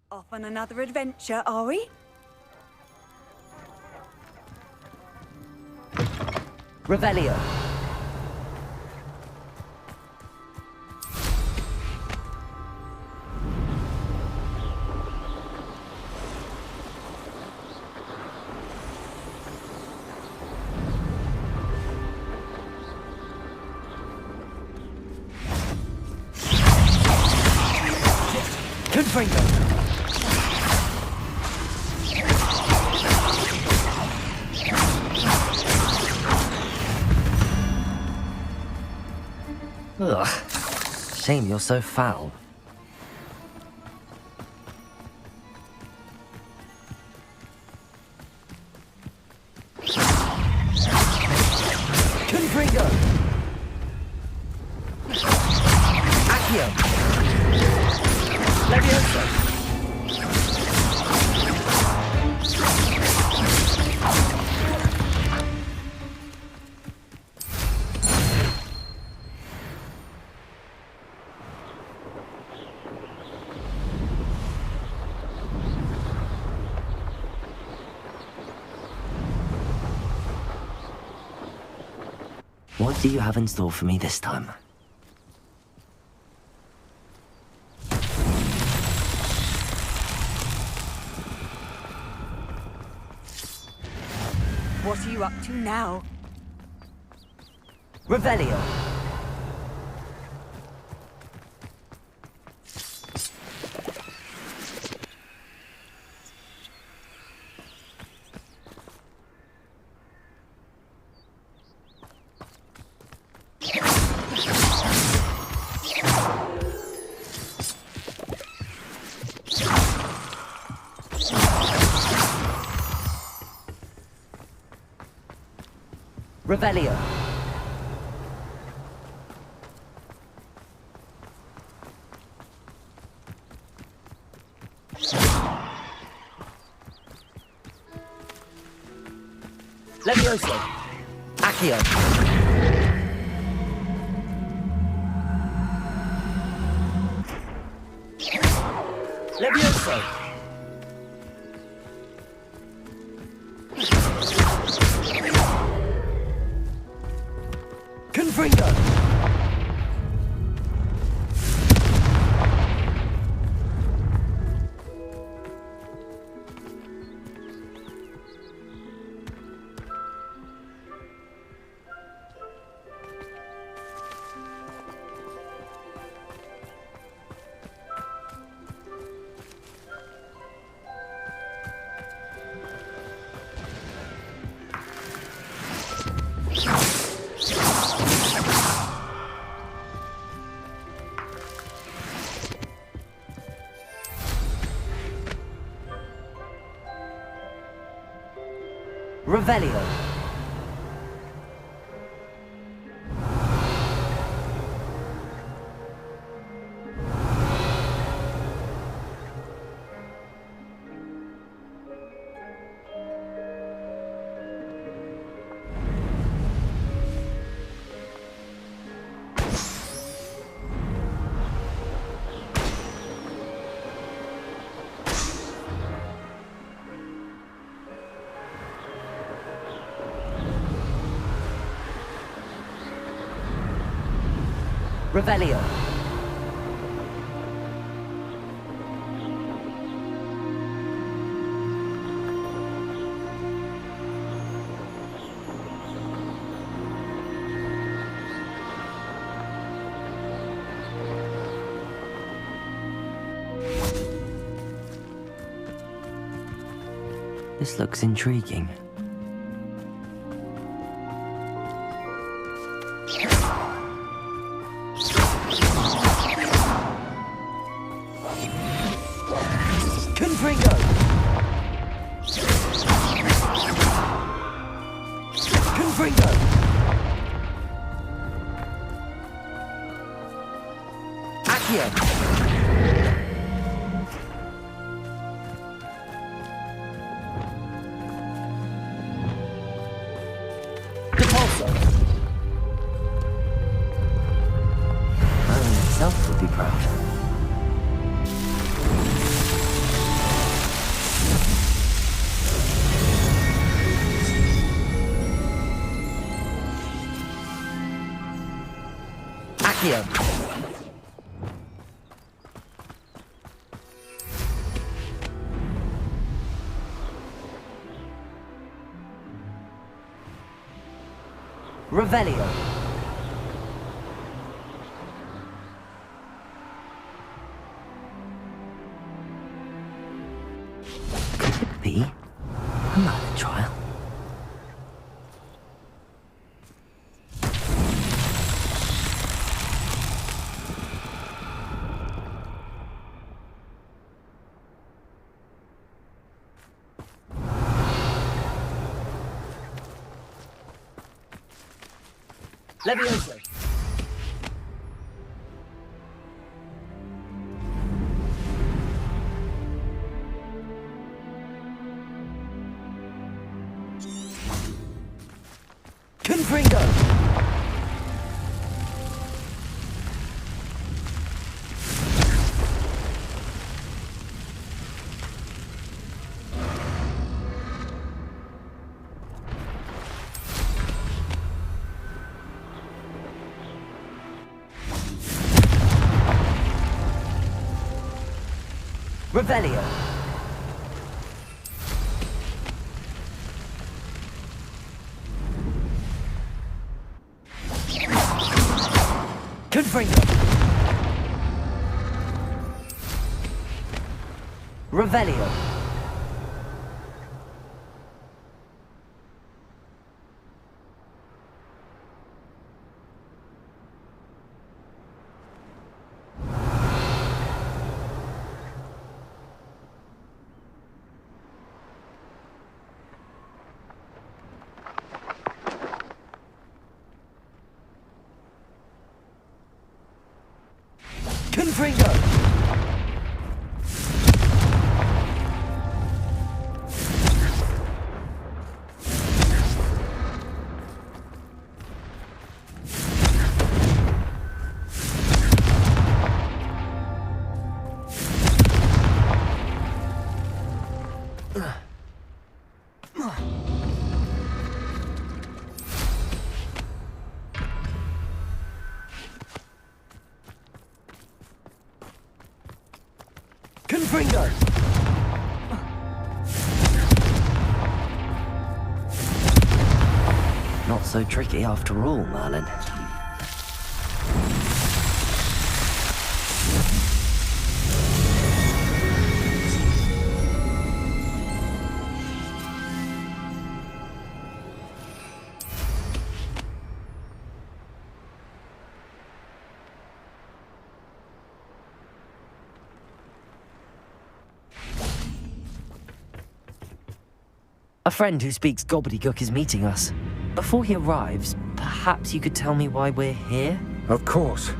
Off on another adventure, are we? Revelio. Confringo. Ugh. Shame you're so foul. Confringo. Accio. Levioso. What do you have in store for me this time? What are you up to now? Revelio. Revelio. Levioso. Accio. Levioso. Confringo. Revelio. Revelio. This looks intriguing. Confringo. Confringo. Accio. Merlin itself would be proud. Accio. Revelio. A Merlin trial. Leviosa. Confringo. Revelio. Confringo. Revelio. Confringo. Confringo. Not so tricky after all, Merlin. A friend who speaks gobbledygook is meeting us. Before he arrives, perhaps you could tell me why we're here? Of course.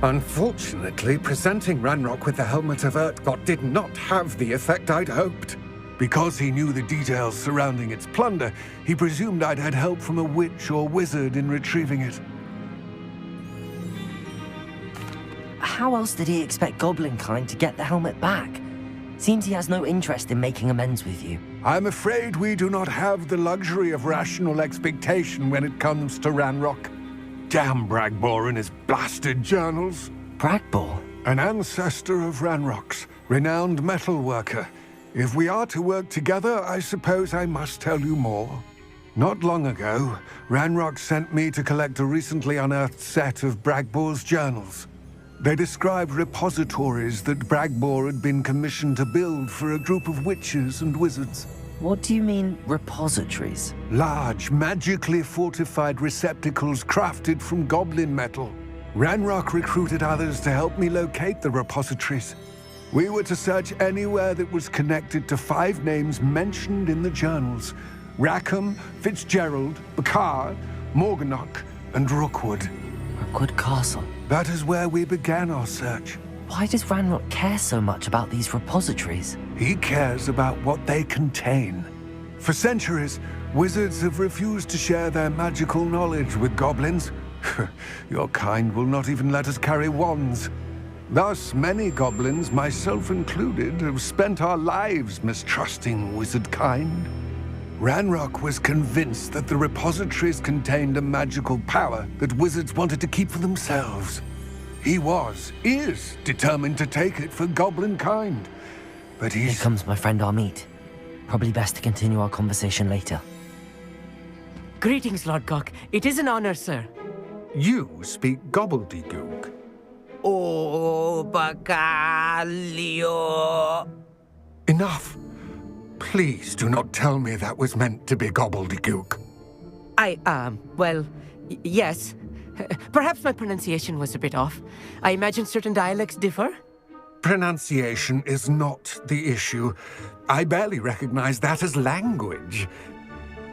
Unfortunately, presenting Ranrock with the Helmet of Urtkot did not have the effect I'd hoped. Because he knew the details surrounding its plunder, he presumed I'd had help from a witch or wizard in retrieving it. How else did he expect Goblinkind to get the helmet back? Seems he has no interest in making amends with you. I'm afraid we do not have the luxury of rational expectation when it comes to Ranrock. Damn Bragbor and his blasted journals. Bragbor? An ancestor of Ranrock's, renowned metalworker. If we are to work together, I suppose I must tell you more. Not long ago, Ranrock sent me to collect a recently unearthed set of Bragbor's journals. They described repositories that Bragbor had been commissioned to build for a group of witches and wizards. What do you mean, repositories? Large, magically fortified receptacles crafted from goblin metal. Ranrock recruited others to help me locate the repositories. We were to search anywhere that was connected to 5 names mentioned in the journals: Rackham, Fitzgerald, Bakar, Morganach, and Rookwood. Rookwood Castle. That is where we began our search. Why does Ranrock care so much about these repositories? He cares about what they contain. For centuries, wizards have refused to share their magical knowledge with goblins. Your kind will not even let us carry wands. Thus, many goblins, myself included, have spent our lives mistrusting wizard kind. Ranrock was convinced that the repositories contained a magical power that wizards wanted to keep for themselves. He is determined to take it for goblin kind. But Here comes my friend Amit. Probably best to continue our conversation later. Greetings, Lord Cock. It is an honor, sir. You speak gobbledygook. Oh, Bacalio. Enough. Please do not tell me that was meant to be gobbledygook. Yes. Perhaps my pronunciation was a bit off. I imagine certain dialects differ? Pronunciation is not the issue. I barely recognize that as language.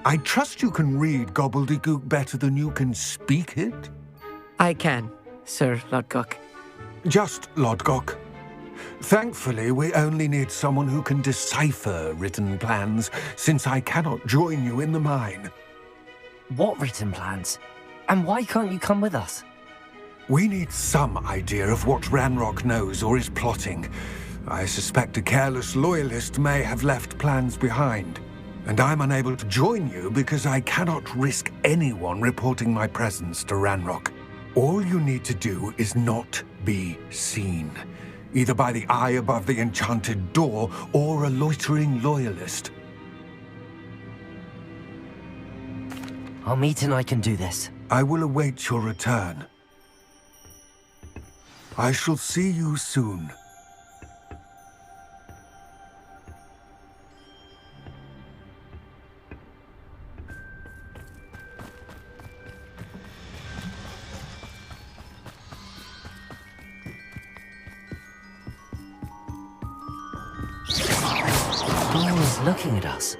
I trust you can read gobbledygook better than you can speak it? I can, Sir Lodgok. Just Lodgok. Thankfully, we only need someone who can decipher written plans, since I cannot join you in the mine. What written plans? And why can't you come with us? We need some idea of what Ranrock knows or is plotting. I suspect a careless loyalist may have left plans behind. And I'm unable to join you because I cannot risk anyone reporting my presence to Ranrock. All you need to do is not be seen, either by the eye above the enchanted door or a loitering loyalist. Amit and I can do this. I will await your return. I shall see you soon. No one is looking at us.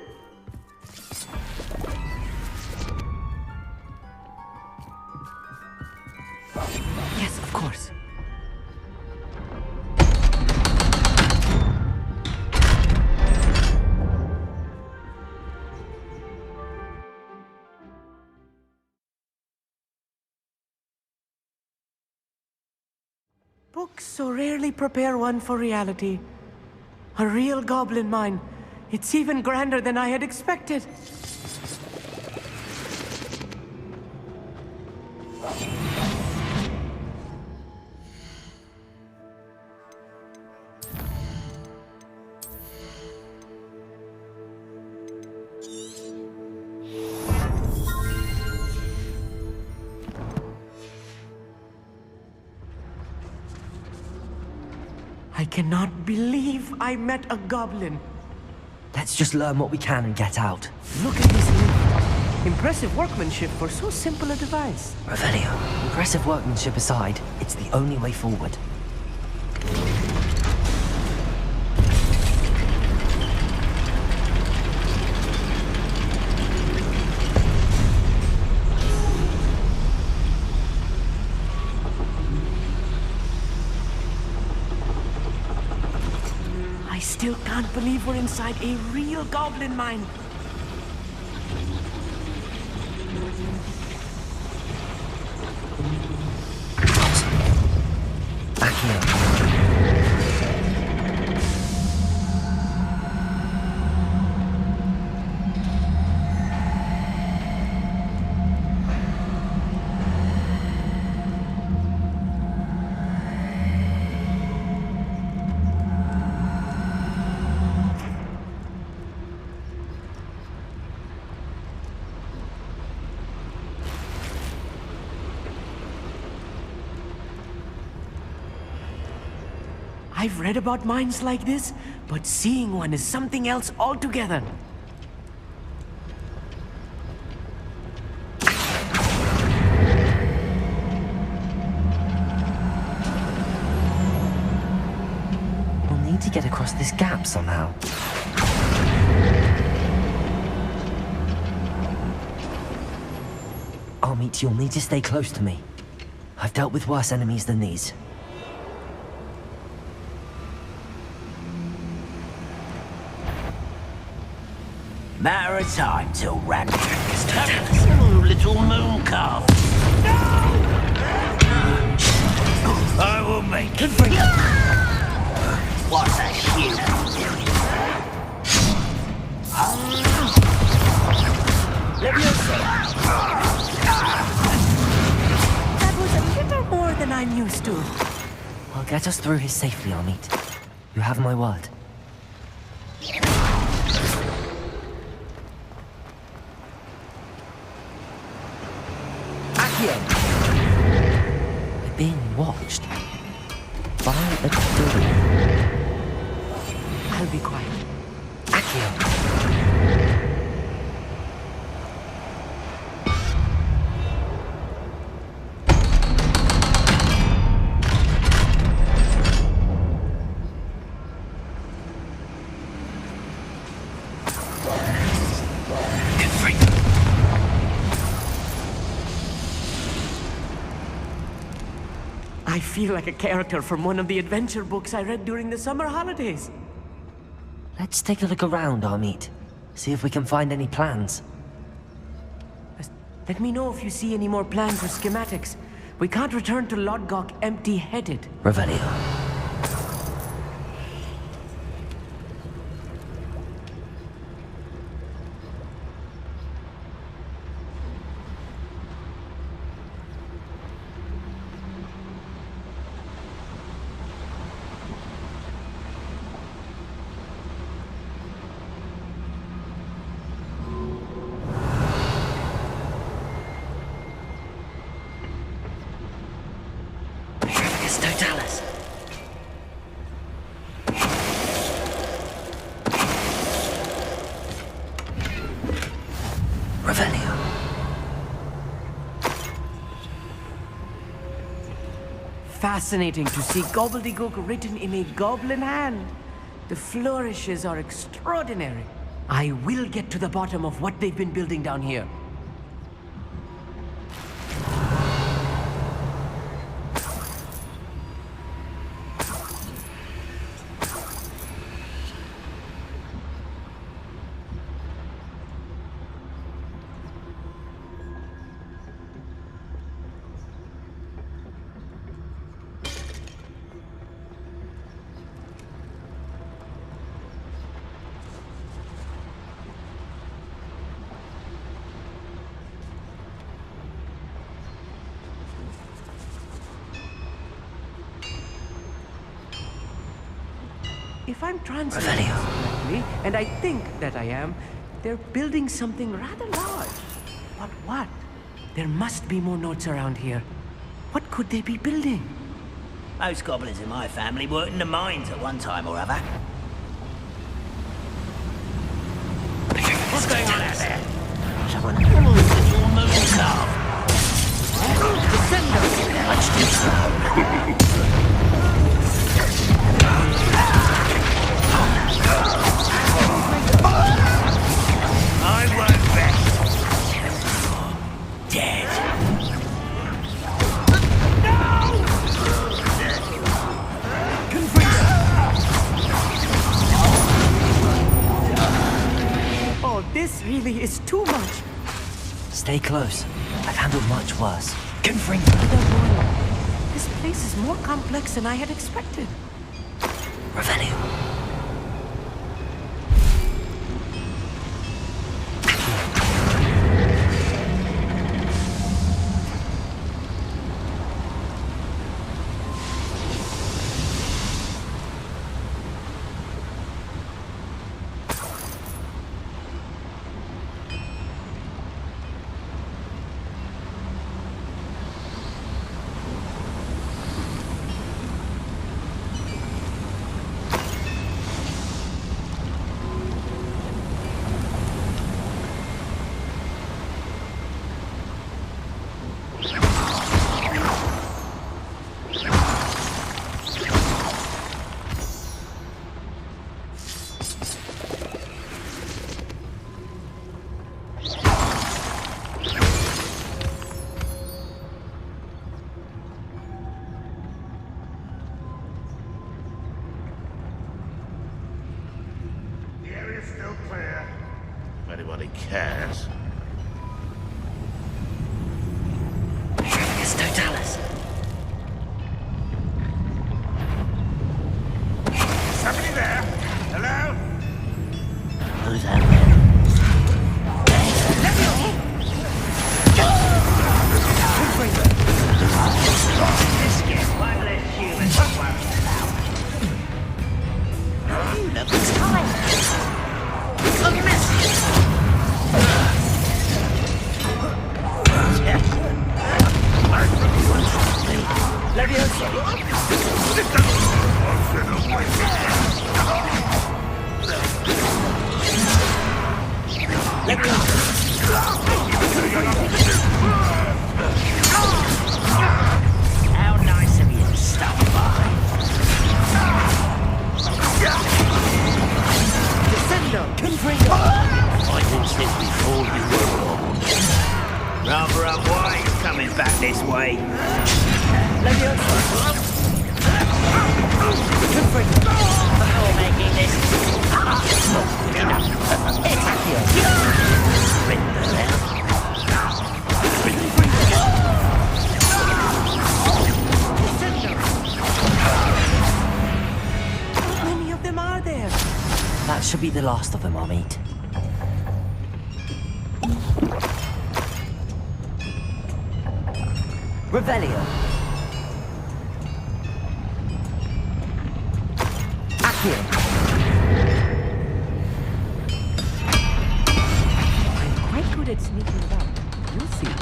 Yes, of course. Books so rarely prepare one for reality. A real goblin mine. It's even grander than I had expected. I cannot believe I met a goblin. Let's just learn what we can and get out. Look at this lift. Impressive workmanship for so simple a device. Revelio, impressive workmanship aside, it's the only way forward. I still can't believe we're inside a real goblin mine. I've read about mines like this, but seeing one is something else altogether. We'll need to get across this gap somehow. Amit, you'll need to stay close to me. I've dealt with worse enemies than these. Matter of time till Ranrock is done. Little moon calf. No! I will make it. What's that shit? Let me say. That was a little more than I'm used to. I'll get us through here safely, Amit. You have my word. We're being watched. By a door. I'll be quiet. Accio! I feel like a character from one of the adventure books I read during the summer holidays. Let's take a look around, Amit. See if we can find any plans. Let me know if you see any more plans or schematics. We can't return to Lodgok empty-headed. Revelio. Fascinating to see gobbledygook written in a goblin hand. The flourishes are extraordinary. I will get to the bottom of what they've been building down here. If I'm translating correctly, and I think that I am, they're building something rather large. But what? There must be more notes around here. What could they be building? Most goblins in my family worked in the mines at one time or other. What's going on out there? Someone with your moon calf. Let's do so. I won't rest. Dead. No! Oh, this really is too much. Stay close. I've handled much worse. This place is more complex than I had expected. Revelio. Anybody cares. It's Totalis. Somebody there? Hello? Who's out there? This gets one less human to worry about. You look tired. A message. How nice of you to stop by. Descendo, Confringo. this before you were born. Rather unwise coming back this way. Before making this... How many of them are there? That should be the last of them, Amit. Revelio. Accio. I'm quite good at sneaking about. You'll see.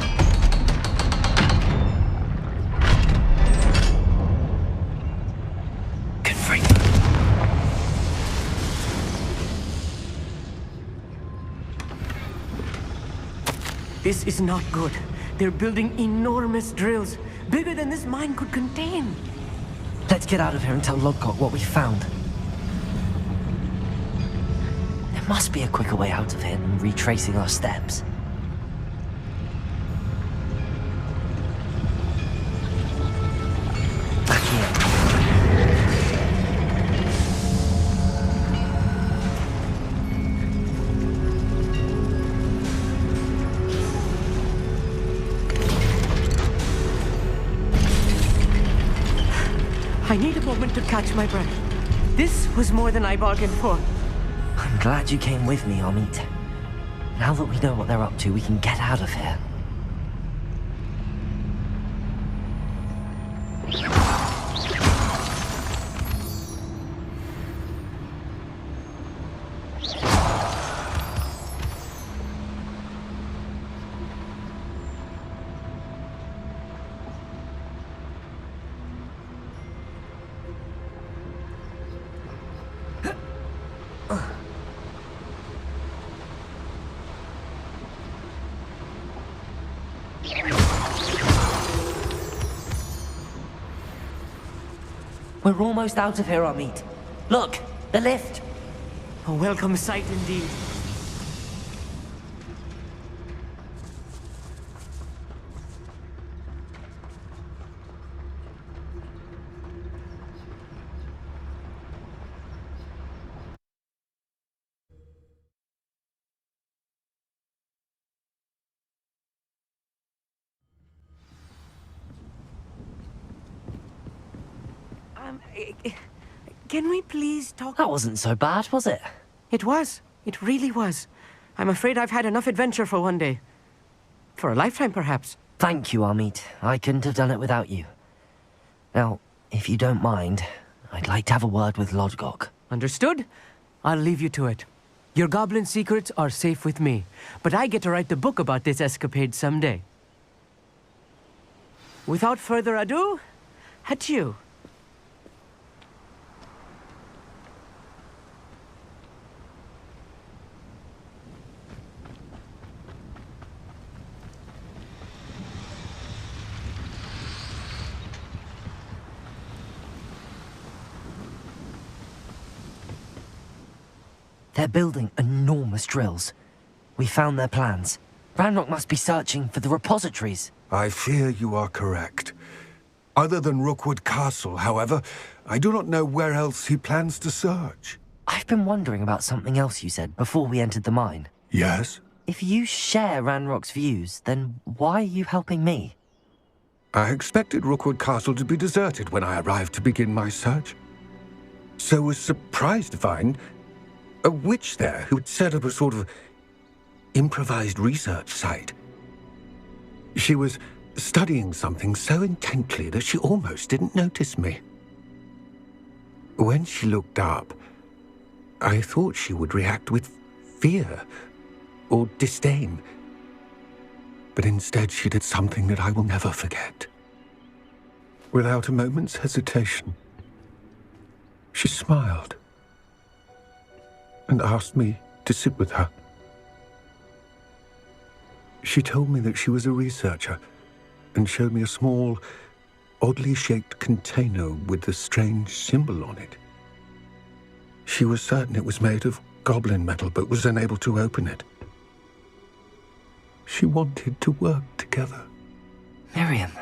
This is not good. They're building enormous drills, bigger than this mine could contain. Let's get out of here and tell Lodgok what we found. There must be a quicker way out of here than retracing our steps. Back here. I need a moment to catch my breath. This was more than I bargained for. I'm glad you came with me, Amit. Now that we know what they're up to, we can get out of here. We're almost out of here, Amit. Look, the lift. A welcome sight indeed. Can we please talk? That wasn't so bad, was it? It was. It really was. I'm afraid I've had enough adventure for one day. For a lifetime, perhaps. Thank you, Amit. I couldn't have done it without you. Now, if you don't mind, I'd like to have a word with Lodgok. Understood? I'll leave you to it. Your goblin secrets are safe with me, but I get to write the book about this escapade someday. Without further ado, adieu. They're building enormous drills. We found their plans. Ranrock must be searching for the repositories. I fear you are correct. Other than Rookwood Castle, however, I do not know where else he plans to search. I've been wondering about something else you said before we entered the mine. Yes? If you share Ranrock's views, then why are you helping me? I expected Rookwood Castle to be deserted when I arrived to begin my search. So was surprised to find a witch there who had set up a sort of improvised research site. She was studying something so intently that she almost didn't notice me. When she looked up, I thought she would react with fear or disdain. But instead she did something that I will never forget. Without a moment's hesitation, she smiled and asked me to sit with her. She told me that she was a researcher and showed me a small, oddly shaped container with a strange symbol on it. She was certain it was made of goblin metal, but was unable to open it. She wanted to work together. Miriam.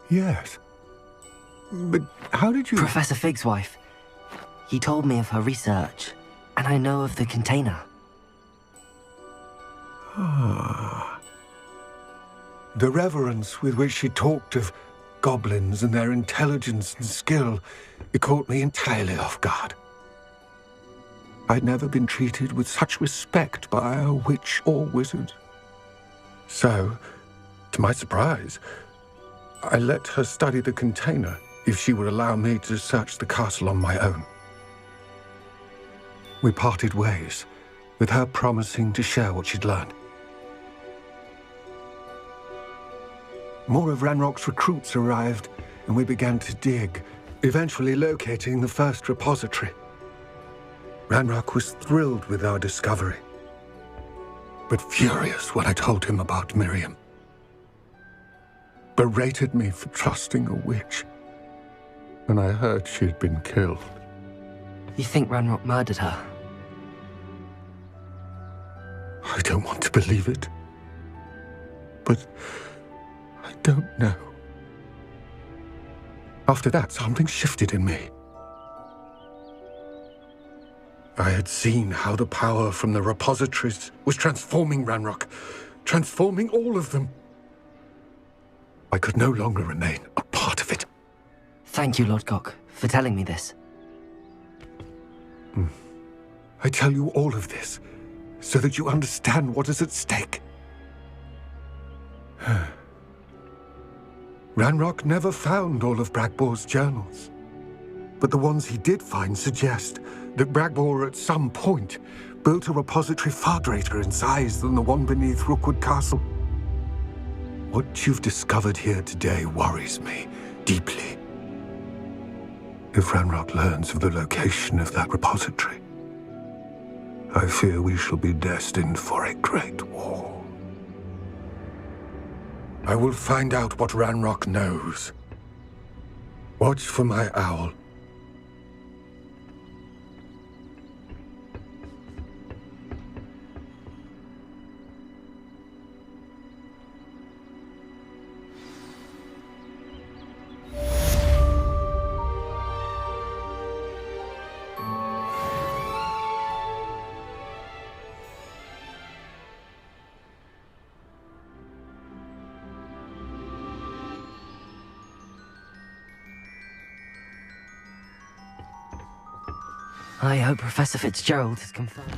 Yes. But how did you... Professor Fig's wife. He told me of her research, and I know of the container. Ah. The reverence with which she talked of goblins and their intelligence and skill, it caught me entirely off guard. I'd never been treated with such respect by a witch or wizard. So, to my surprise, I let her study the container if she would allow me to search the castle on my own. We parted ways, with her promising to share what she'd learned. More of Ranrock's recruits arrived, and we began to dig, eventually locating the first repository. Ranrock was thrilled with our discovery, but furious when I told him about Miriam. Berated me for trusting a witch, and I heard she'd been killed. You think Ranrock murdered her? I don't want to believe it, but I don't know. After that, something shifted in me. I had seen how the power from the repositories was transforming Ranrock, transforming all of them. I could no longer remain a part of it. Thank you, Lord Gok, for telling me this. I tell you all of this so that you understand what is at stake. Ranrock never found all of Bragbor's journals, but the ones he did find suggest that Bragbor at some point built a repository far greater in size than the one beneath Rookwood Castle. What you've discovered here today worries me deeply. If Ranrock learns of the location of that repository, I fear we shall be destined for a great war. I will find out what Ranrock knows. Watch for my owl. I hope Professor Fitzgerald is confirmed.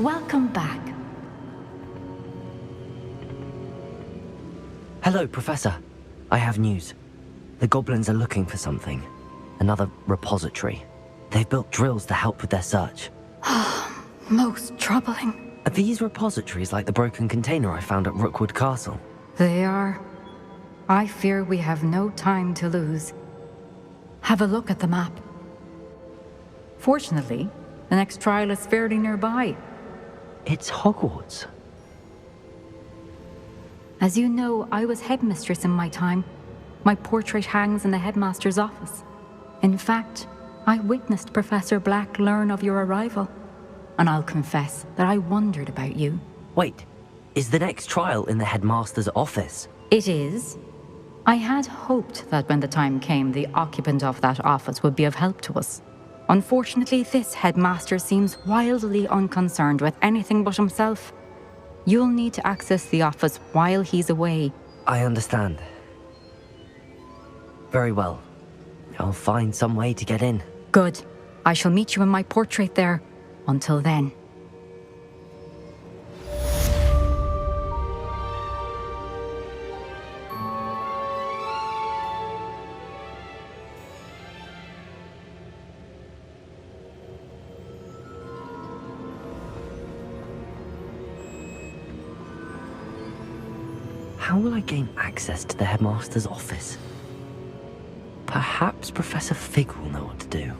Welcome back. Hello, Professor. I have news. The goblins are looking for something. Another repository. They've built drills to help with their search. Most troubling. Are these repositories like the broken container I found at Rookwood Castle? They are. I fear we have no time to lose. Have a look at the map. Fortunately, the next trial is fairly nearby. It's Hogwarts. As you know, I was headmistress in my time. My portrait hangs in the headmaster's office. In fact, I witnessed Professor Black learn of your arrival. And I'll confess that I wondered about you. Wait, is the next trial in the headmaster's office? It is. I had hoped that when the time came, the occupant of that office would be of help to us. Unfortunately, this headmaster seems wildly unconcerned with anything but himself. You'll need to access the office while he's away. I understand. Very well. I'll find some way to get in. Good. I shall meet you in my portrait there. Until then. How will I gain access to the headmaster's office? Perhaps Professor Fig will know what to do.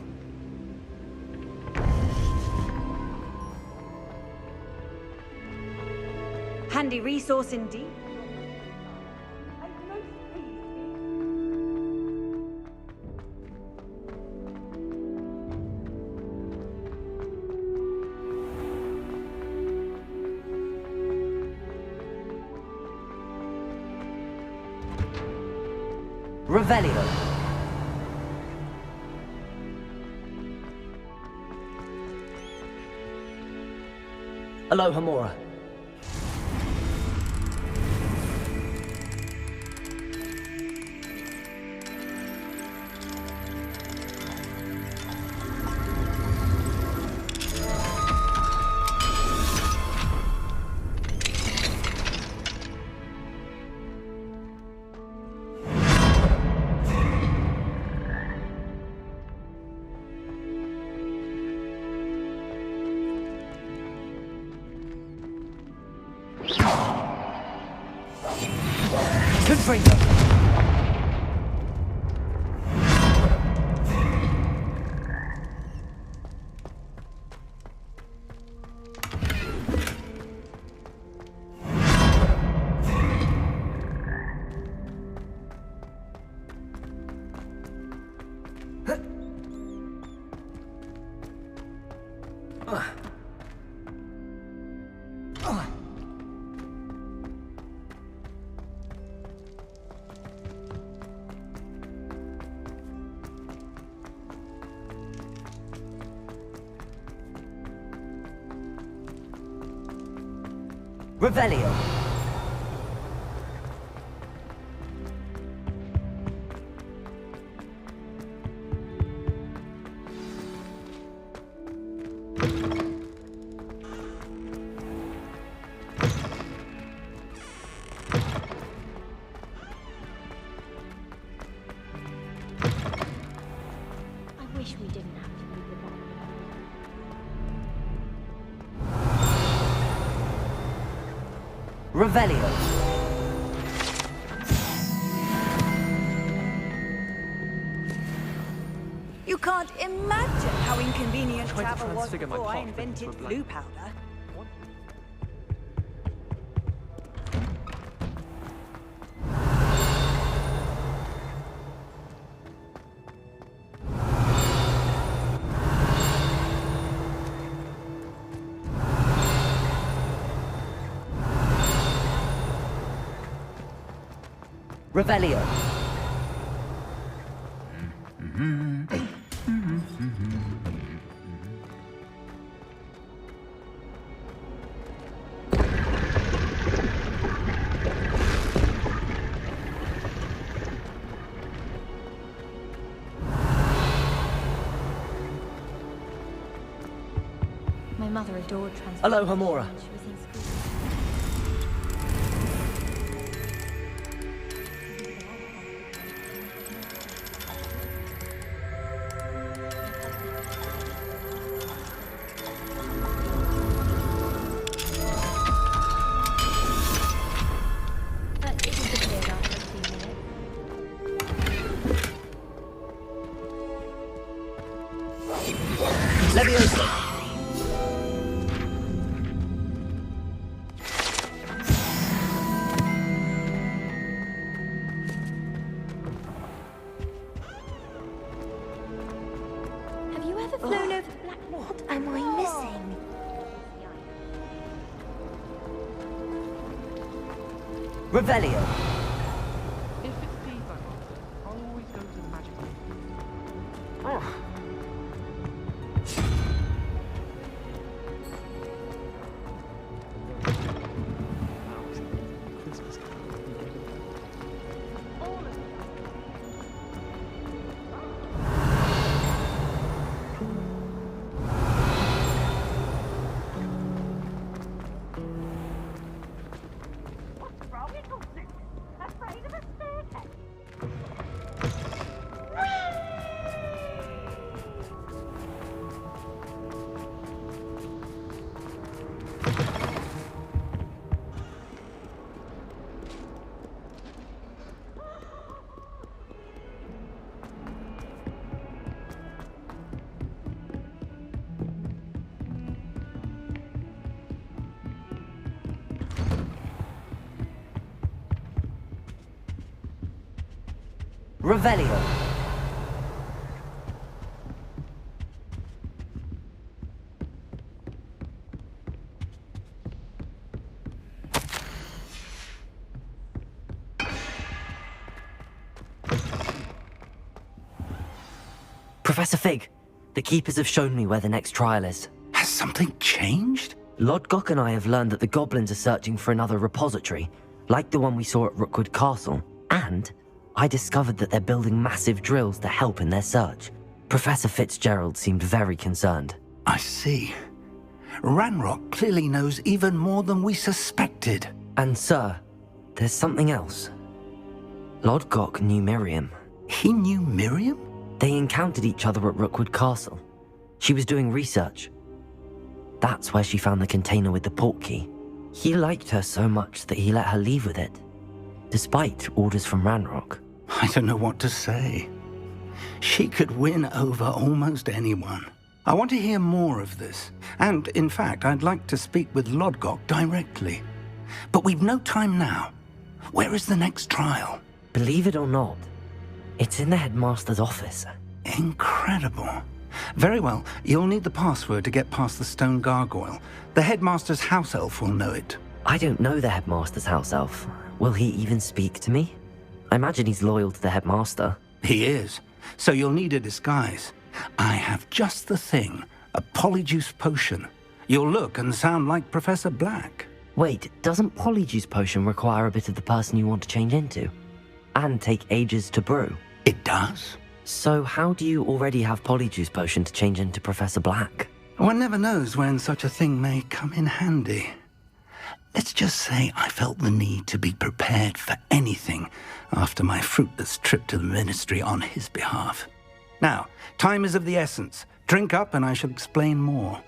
Handy resource indeed. Revelio. Aloha Mora. Confringo. Revelio. I wish we didn't have to move the body. Revelio. You can't imagine how inconvenient travel was before I invented blue powder. Revelio. My mother adored transport. Aloha Mora. When she was in school. But it disappeared after a few minutes. Leviosa. Revelio. If it's feedback after, I'll always go to the magic room. Revelio. Professor Fig, the Keepers have shown me where the next trial is. Has something changed? Lodgok and I have learned that the goblins are searching for another repository, like the one we saw at Rookwood Castle, and I discovered that they're building massive drills to help in their search. Professor Fitzgerald seemed very concerned. I see. Ranrock clearly knows even more than we suspected. And sir, there's something else. Lodgok knew Miriam. He knew Miriam? They encountered each other at Rookwood Castle. She was doing research. That's where she found the container with the portkey. He liked her so much that he let her leave with it, despite orders from Ranrock. I don't know what to say. She could win over almost anyone. I want to hear more of this. And, in fact, I'd like to speak with Lodgok directly. But we've no time now. Where is the next trial? Believe it or not, it's in the headmaster's office. Incredible. Very well. You'll need the password to get past the stone gargoyle. The headmaster's house elf will know it. I don't know the headmaster's house elf. Will he even speak to me? I imagine he's loyal to the headmaster. He is. So you'll need a disguise. I have just the thing. A polyjuice potion. You'll look and sound like Professor Black. Wait, doesn't polyjuice potion require a bit of the person you want to change into? And take ages to brew? It does. So how do you already have polyjuice potion to change into Professor Black? One never knows when such a thing may come in handy. Let's just say I felt the need to be prepared for anything after my fruitless trip to the Ministry on his behalf. Now, time is of the essence. Drink up and I shall explain more.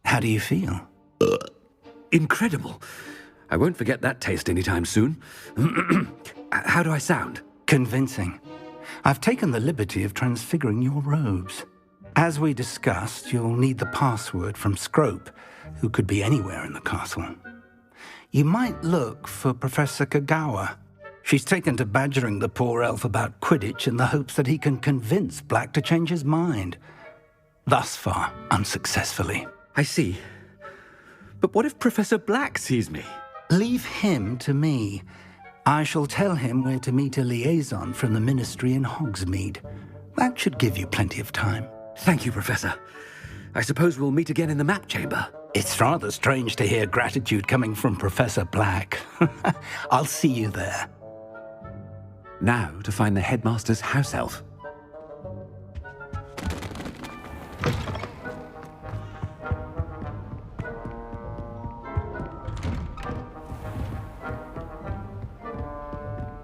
How do you feel? Incredible. I won't forget that taste anytime soon. How do I sound? Convincing. I've taken the liberty of transfiguring your robes. As we discussed, you'll need the password from Scrope, who could be anywhere in the castle. You might look for Professor Kagawa. She's taken to badgering the poor elf about Quidditch in the hopes that he can convince Black to change his mind. Thus far, unsuccessfully. I see. But what if Professor Black sees me? Leave him to me. I shall tell him where to meet a liaison from the Ministry in Hogsmeade. That should give you plenty of time. Thank you, Professor. I suppose we'll meet again in the map chamber. It's rather strange to hear gratitude coming from Professor Black. I'll see you there. Now to find the headmaster's house elf.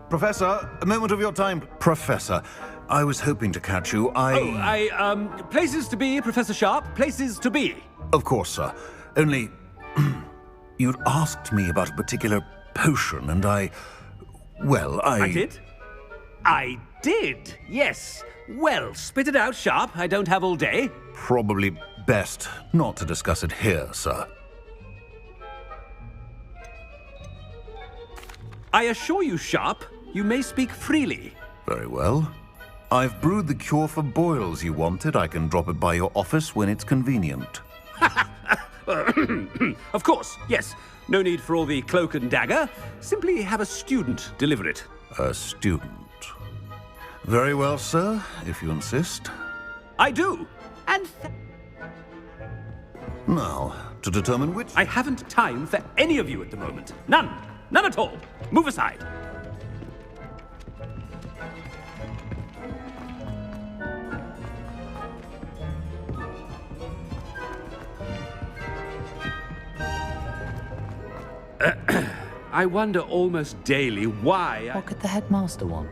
Professor, a moment of your time. Professor, I was hoping to catch you. Places to be, Professor Sharp. Places to be. Of course, sir. Only, you'd asked me about a particular potion, and I did? I did, yes. Well, spit it out, Sharp. I don't have all day. Probably best not to discuss it here, sir. I assure you, Sharp, you may speak freely. Very well. I've brewed the cure for boils you wanted. I can drop it by your office when it's convenient. Of course, yes. No need for all the cloak and dagger. Simply have a student deliver it. A student. Very well, sir, if you insist. I do. And now, to determine which... I haven't time for any of you at the moment. None. None at all. Move aside. I wonder almost daily why What could the headmaster want?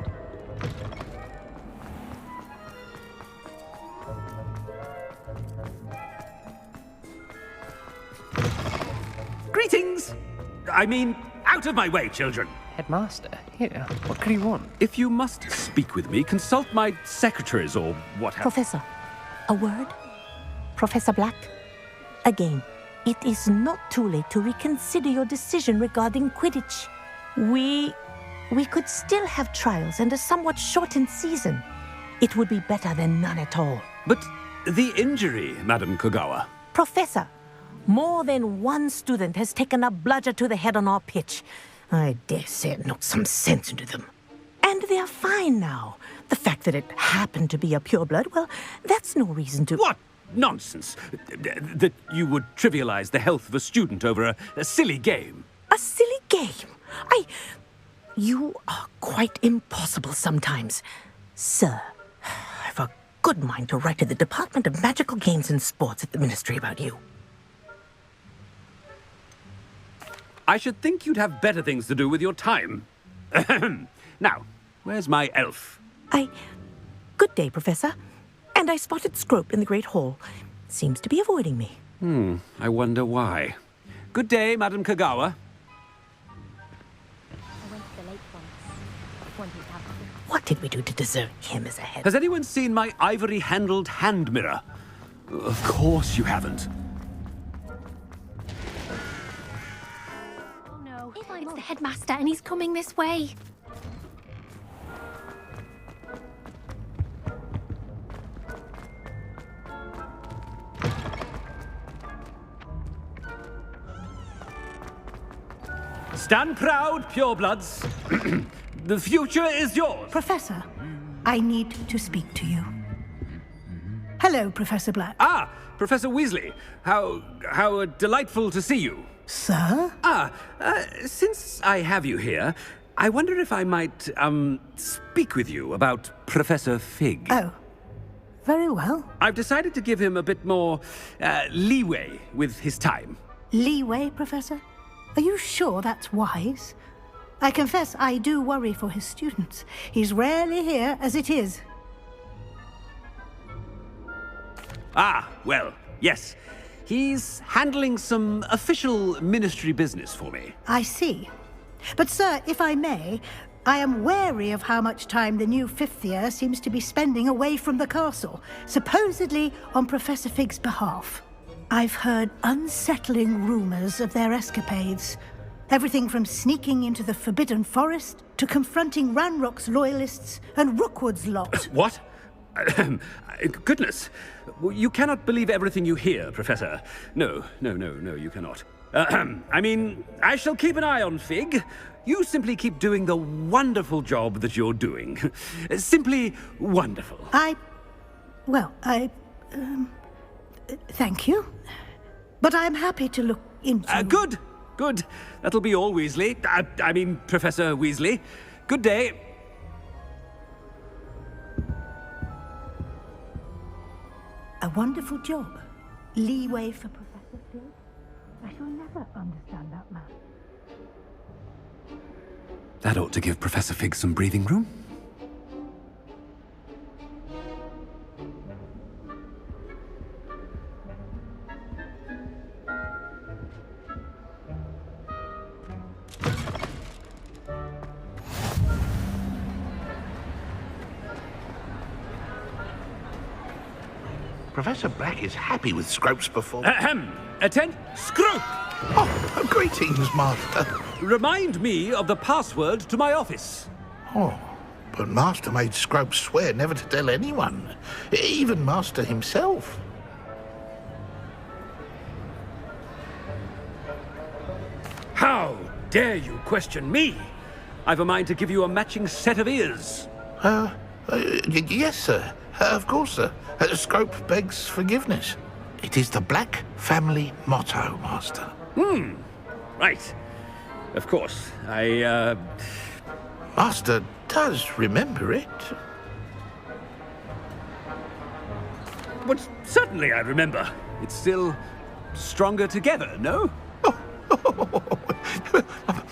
Greetings! I mean, out of my way, children. Headmaster? Here, what could he want? If you must speak with me, consult my secretaries or what have Professor, a word? Professor Black? Again, it is not too late to reconsider your decision regarding Quidditch. We could still have trials and a somewhat shortened season. It would be better than none at all. But the injury, Madam Kogawa. Professor, more than one student has taken a bludger to the head on our pitch. I dare say it knocked some sense into them. And they're fine now. The fact that it happened to be a pureblood, well, that's no reason to... What nonsense! That you would trivialize the health of a student over a silly game. A silly game? You are quite impossible sometimes. Sir, I've a good mind to write to the Department of Magical Games and Sports at the Ministry about you. I should think you'd have better things to do with your time. Now, where's my elf? Good day, Professor. And I spotted Scrope in the Great Hall. Seems to be avoiding me. I wonder why. Good day, Madam Kogawa. What did we do to deserve him as a head? Has anyone seen my ivory-handled hand mirror? Of course you haven't. Oh no, it's the headmaster and he's coming this way. Stand proud, purebloods. The future is yours. Professor, I need to speak to you. Hello, Professor Black. Ah, Professor Weasley. How delightful to see you. Sir? Since I have you here, I wonder if I might, speak with you about Professor Fig. Oh, very well. I've decided to give him a bit more, leeway with his time. Leeway, Professor? Are you sure that's wise? I confess I do worry for his students. He's rarely here as it is. Ah, well, yes. He's handling some official ministry business for me. I see. But, sir, if I may, I am wary of how much time the new fifth year seems to be spending away from the castle, supposedly on Professor Fig's behalf. I've heard unsettling rumors of their escapades. Everything from sneaking into the Forbidden Forest to confronting Ranrock's loyalists and Rookwood's lot. What? Goodness. You cannot believe everything you hear, Professor. No, you cannot. I mean, I shall keep an eye on Fig. You simply keep doing the wonderful job that you're doing. Simply wonderful. Thank you. But I'm happy to look into... Good. That'll be all, Weasley. I mean, Professor Weasley. Good day. A wonderful job. Leeway for Professor Fig. I shall never understand that man. That ought to give Professor Fig some breathing room. Professor Black is happy with Scrope's performance. Ahem! Attend! Scrope! Oh, greetings, Master. Remind me of the password to my office. Oh, but Master made Scrope swear never to tell anyone, even Master himself. How dare you question me? I've a mind to give you a matching set of ears. Yes, sir. Of course, sir. Scrope begs forgiveness. It is the Black family motto, Master. Right. Of course. Master does remember it. But certainly I remember. It's still stronger together, no?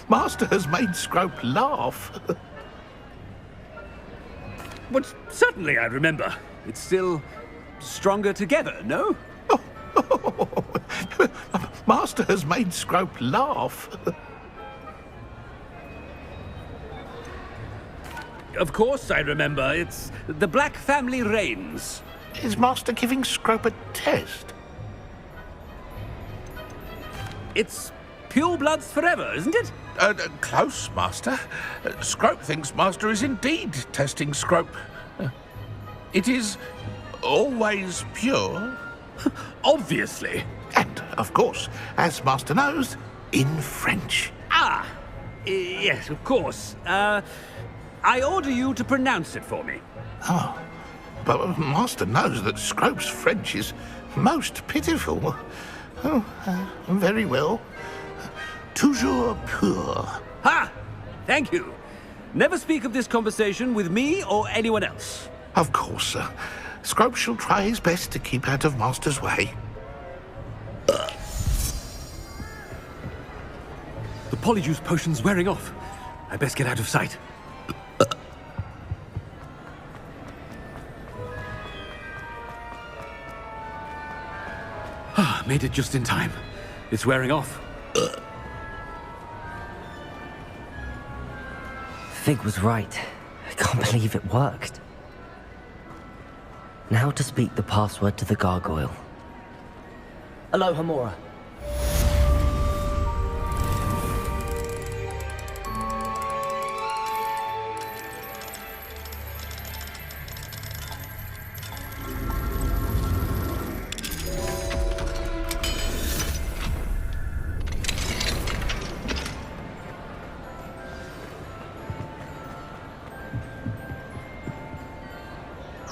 Master has made Scrope laugh. But certainly I remember. It's still stronger together, no? Master has made Scrope laugh. Of course I remember. It's the Black family reigns. Is Master giving Scrope a test? It's pure bloods forever, isn't it? Close, Master. Scrope thinks Master is indeed testing Scrope. It is always pure. Obviously. And, of course, as Master knows, in French. Ah! Yes, of course. I order you to pronounce it for me. Oh, but Master knows that Scrope's French is most pitiful. Oh, very well. Toujours pur. Ha! Thank you. Never speak of this conversation with me or anyone else. Of course, sir. Scrope shall try his best to keep out of Master's way. The polyjuice potion's wearing off. I best get out of sight. Made it just in time. It's wearing off. Fig was right. I can't believe it worked. Now to speak the password to the gargoyle. Aloha, Mora.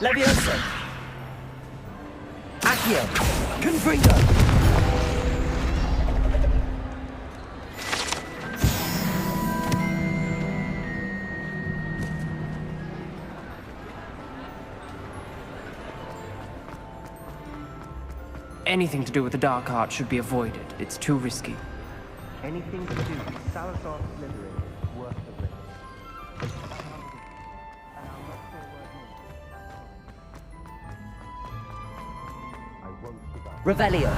Leviosa! Accio! Confringo! Anything to do with the dark art should be avoided. It's too risky. Anything to do with Salazar Slytherin, worth the risk. Revelio.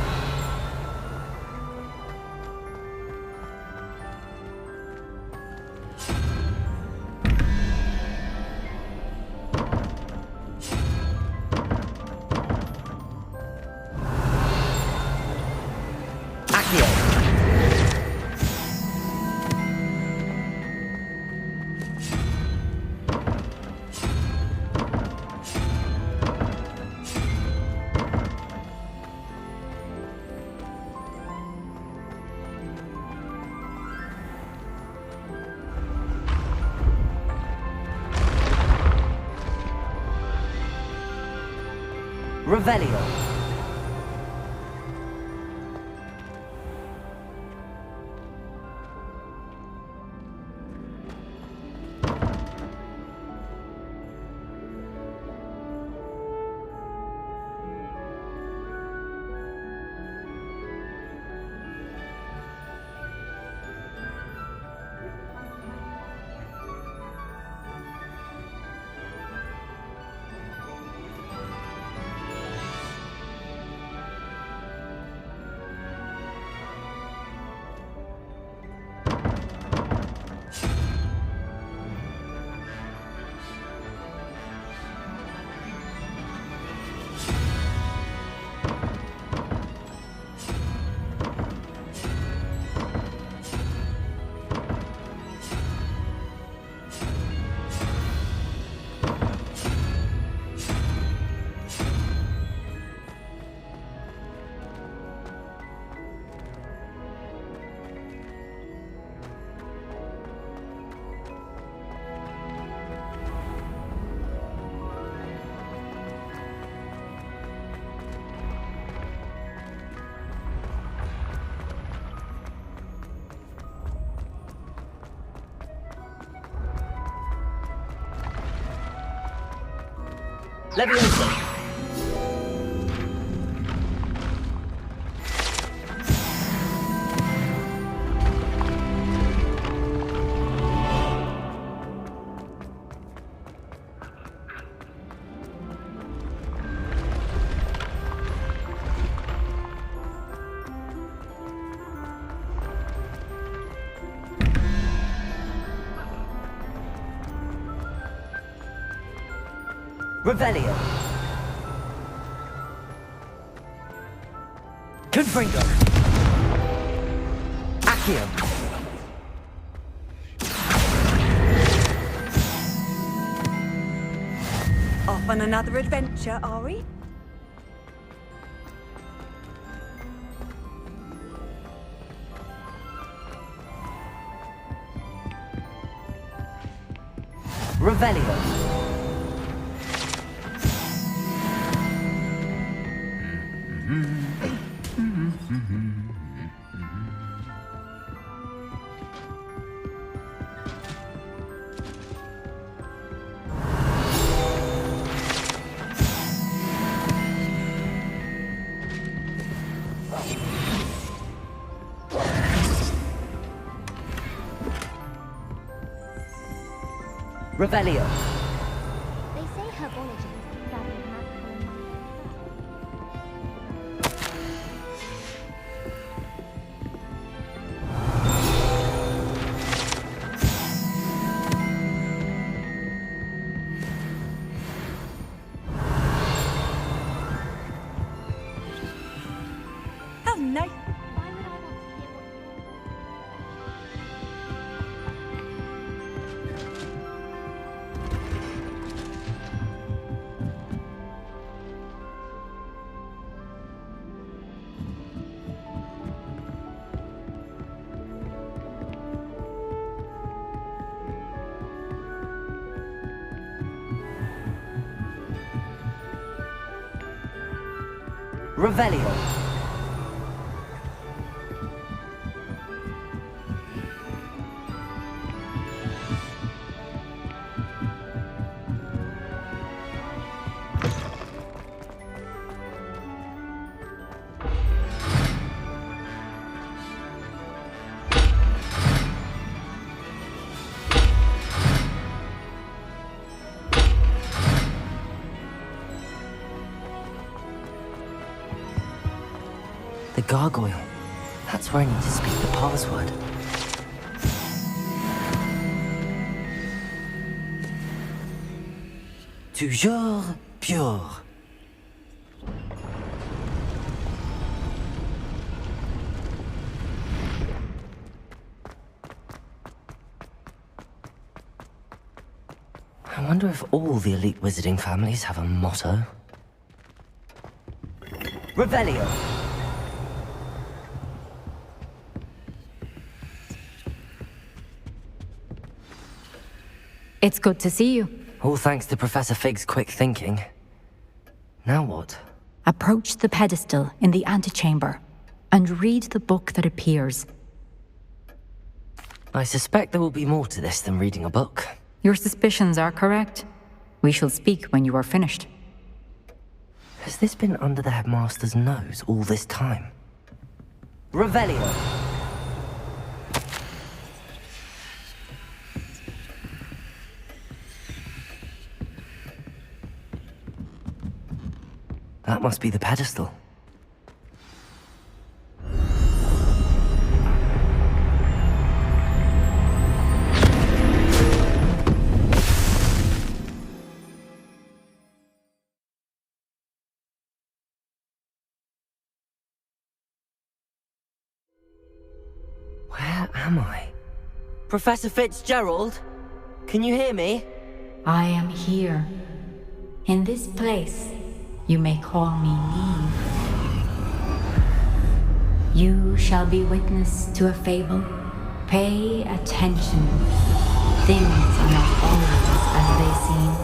Revelio. Leviosa! Revelio. Confringo. Accio. Off on another adventure, are we? Revelio. Revelio. They say herbology is studying magical. How nice. Revelio. The gargoyle. That's where I need to speak the password. Toujours pure. I wonder if all the elite wizarding families have a motto. Revelio. It's good to see you. All thanks to Professor Fig's quick thinking. Now what? Approach the pedestal in the antechamber and read the book that appears. I suspect there will be more to this than reading a book. Your suspicions are correct. We shall speak when you are finished. Has this been under the headmaster's nose all this time? Revelio! That must be the pedestal. Where am I? Professor Fitzgerald? Can you hear me? I am here. In this place, you may call me Neve. You shall be witness to a fable. Pay attention. Things are not always as they seem.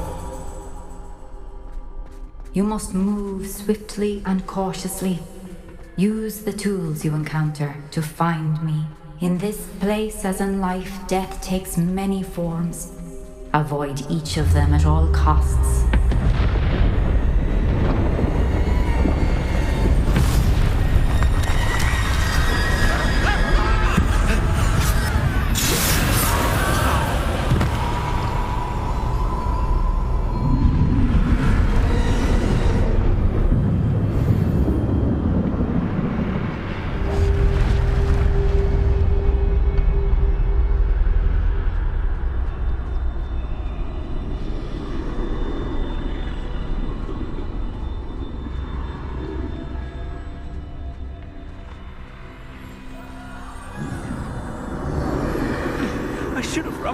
You must move swiftly and cautiously. Use the tools you encounter to find me. In this place, as in life, death takes many forms. Avoid each of them at all costs.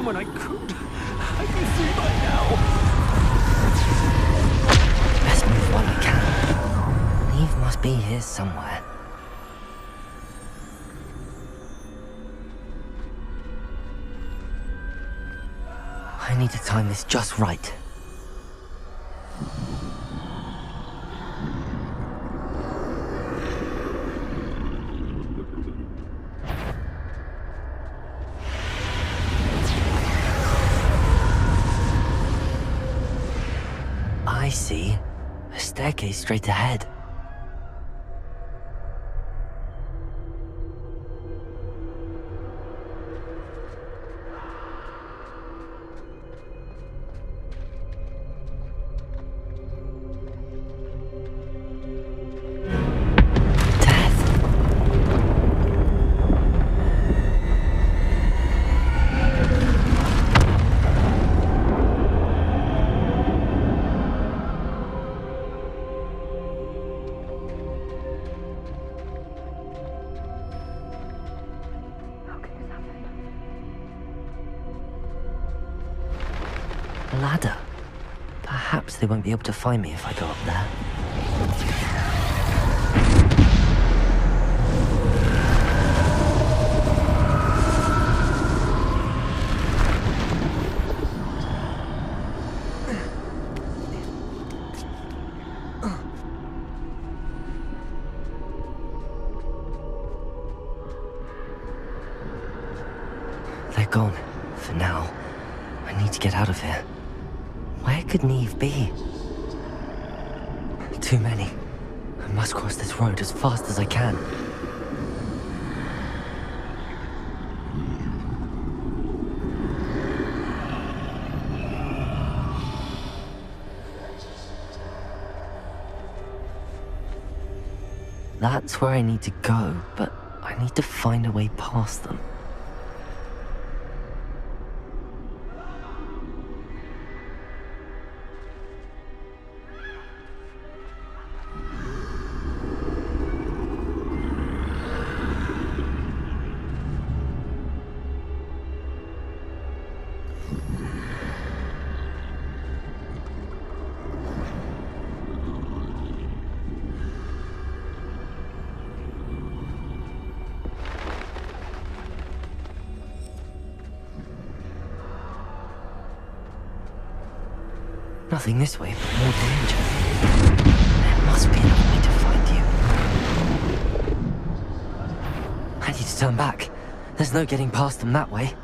down when I could. I'd be free by now. Best move while I can. Neve must be here somewhere. I need to time this just right. I see. A staircase straight ahead. A ladder. Perhaps they won't be able to find me if I go up there. They're gone, for now. I need to get out of here. Where could Neve be? Too many. I must cross this road as fast as I can. That's where I need to go, but I need to find a way past them. Nothing this way, but more danger. There must be another way to find you. I need to turn back. There's no getting past them that way.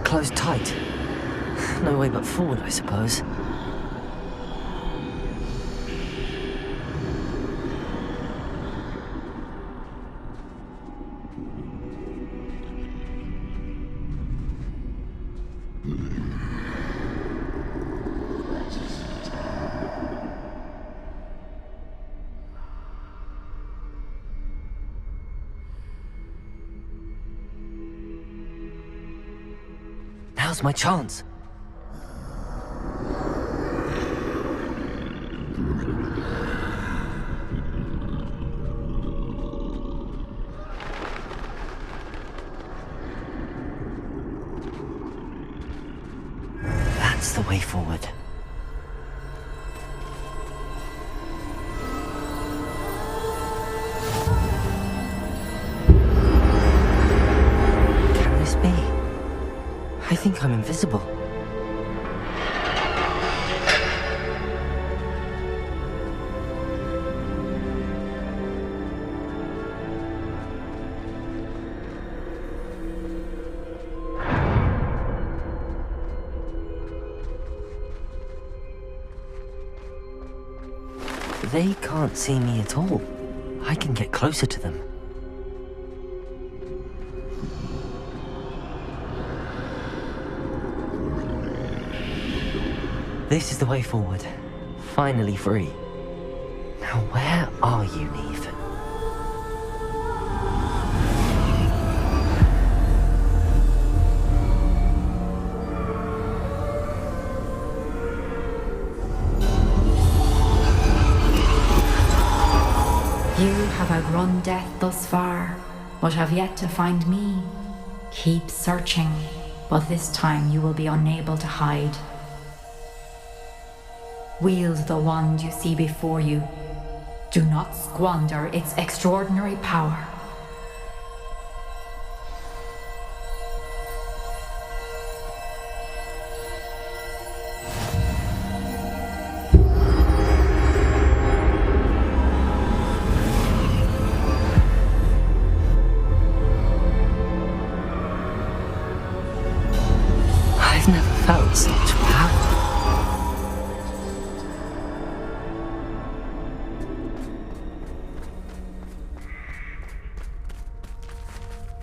Closed tight. No way but forward, I suppose. Now's my chance. That's the way forward. Can this be? I think I'm invisible. They can't see me at all. I can get closer to them. This is the way forward. Finally free. Now where are you, Neve? found death thus far, but have yet to find me. Keep searching, but this time you will be unable to hide. Wield the wand you see before you. Do not squander its extraordinary power. I've never felt such power.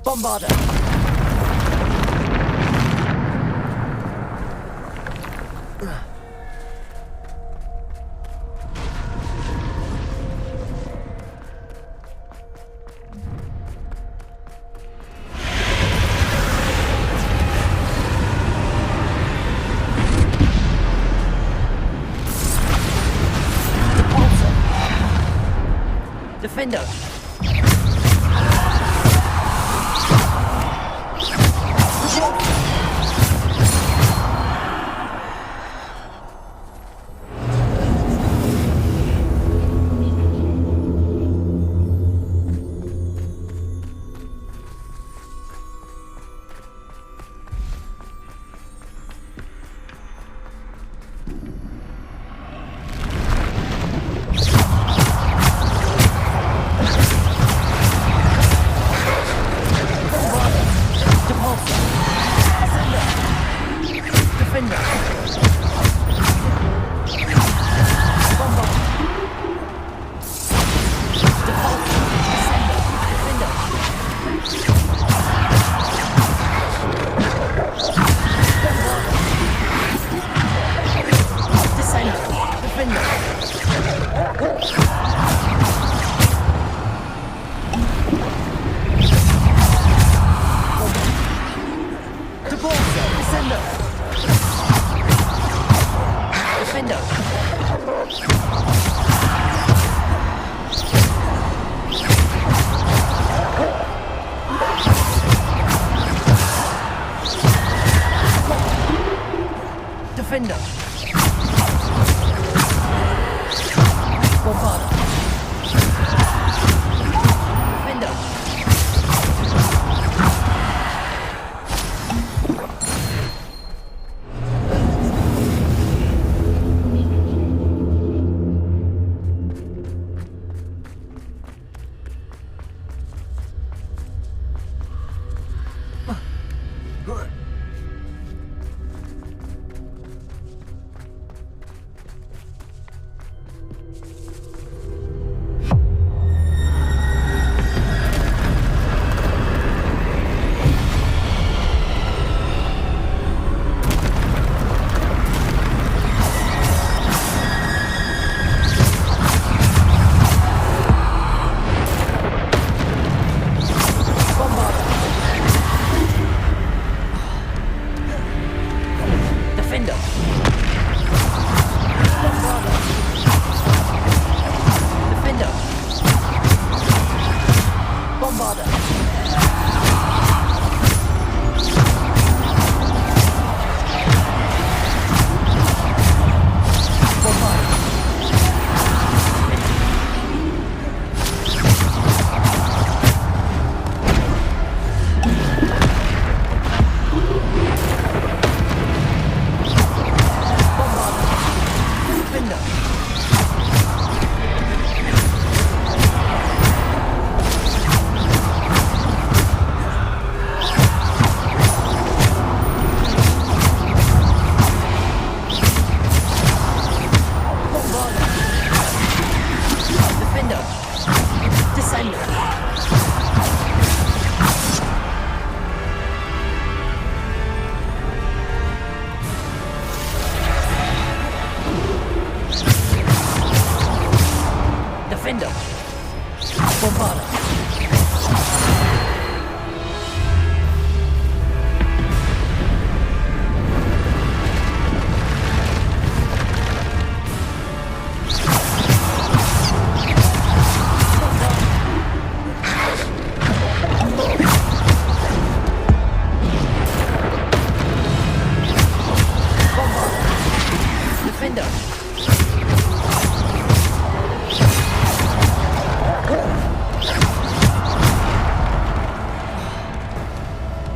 Bombarder! Defender! Defender! Bombarder! Defender!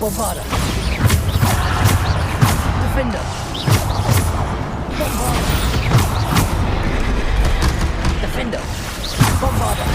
Bombarda. Defender. Bombarda. Defender. Bombarda.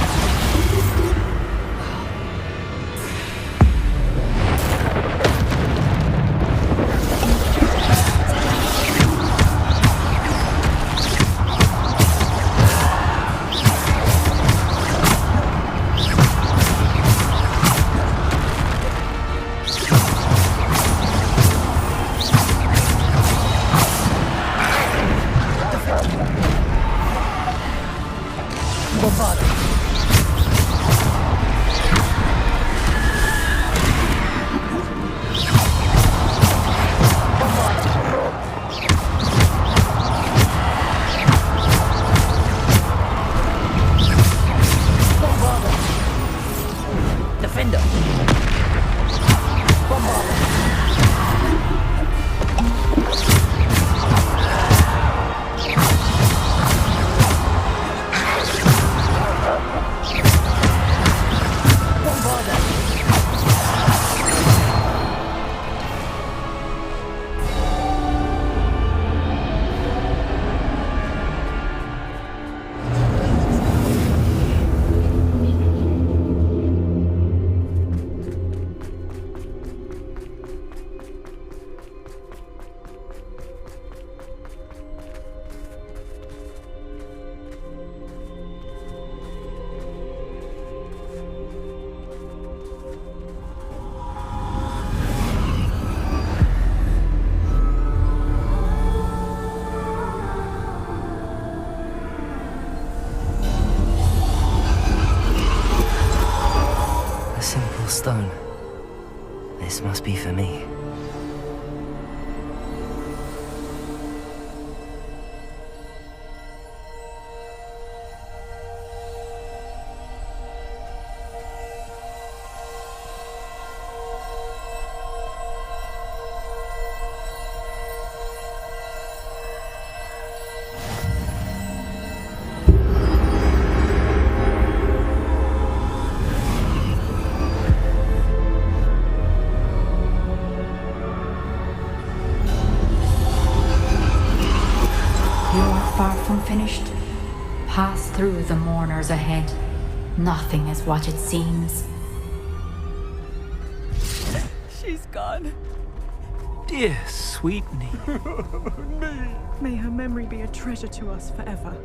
Stone. This must be for me. Finished. Pass through the mourners ahead. Nothing is what it seems. She's gone. Dear sweet Neve. May her memory be a treasure to us forever.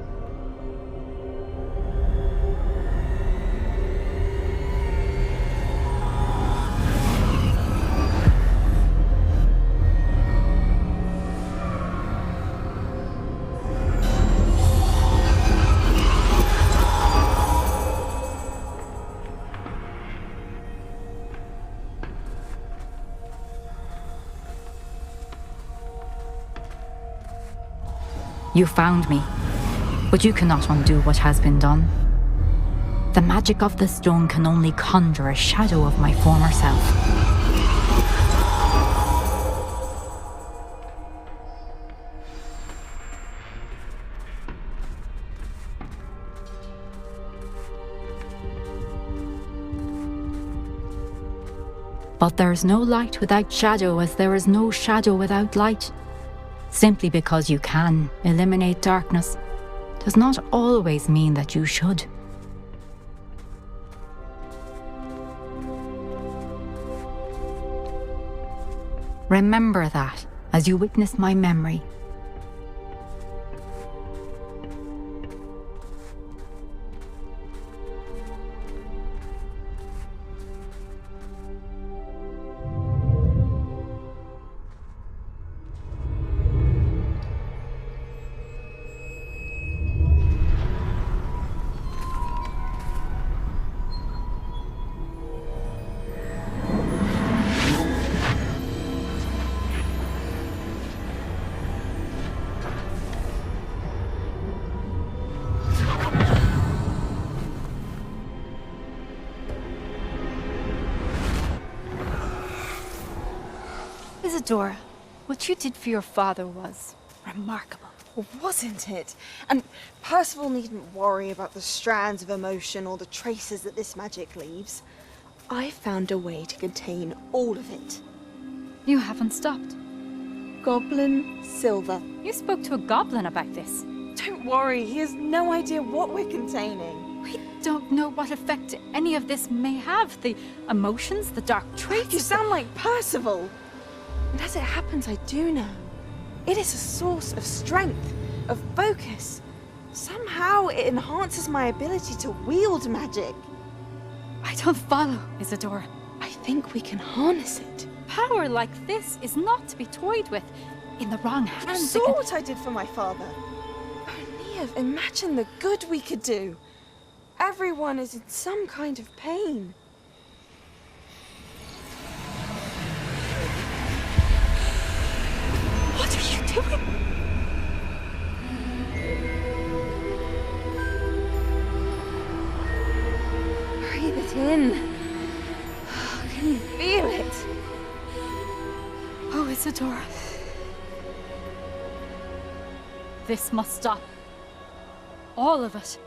You found me, but you cannot undo what has been done. The magic of the stone can only conjure a shadow of my former self. But there is no light without shadow, as there is no shadow without light. Simply because you can eliminate darkness does not always mean that you should. Remember that as you witness my memory. Isadora, what you did for your father was remarkable. Well, wasn't it? And Percival needn't worry about the strands of emotion or the traces that this magic leaves. I found a way to contain all of it. You haven't stopped. Goblin Silver. You spoke to a goblin about this. Don't worry, he has no idea what we're containing. We don't know what effect any of this may have. The emotions, the dark traits. You sound like Percival. And as it happens, I do know. It is a source of strength, of focus. Somehow it enhances my ability to wield magic. I don't follow, Isadora. I think we can harness it. Power like this is not to be toyed with. In the wrong hands. You saw what I did for my father. O'Neill, imagine the good we could do. Everyone is in some kind of pain. What are you doing? Breathe it in. Can you feel it? Oh, Isadora. This must stop. All of it.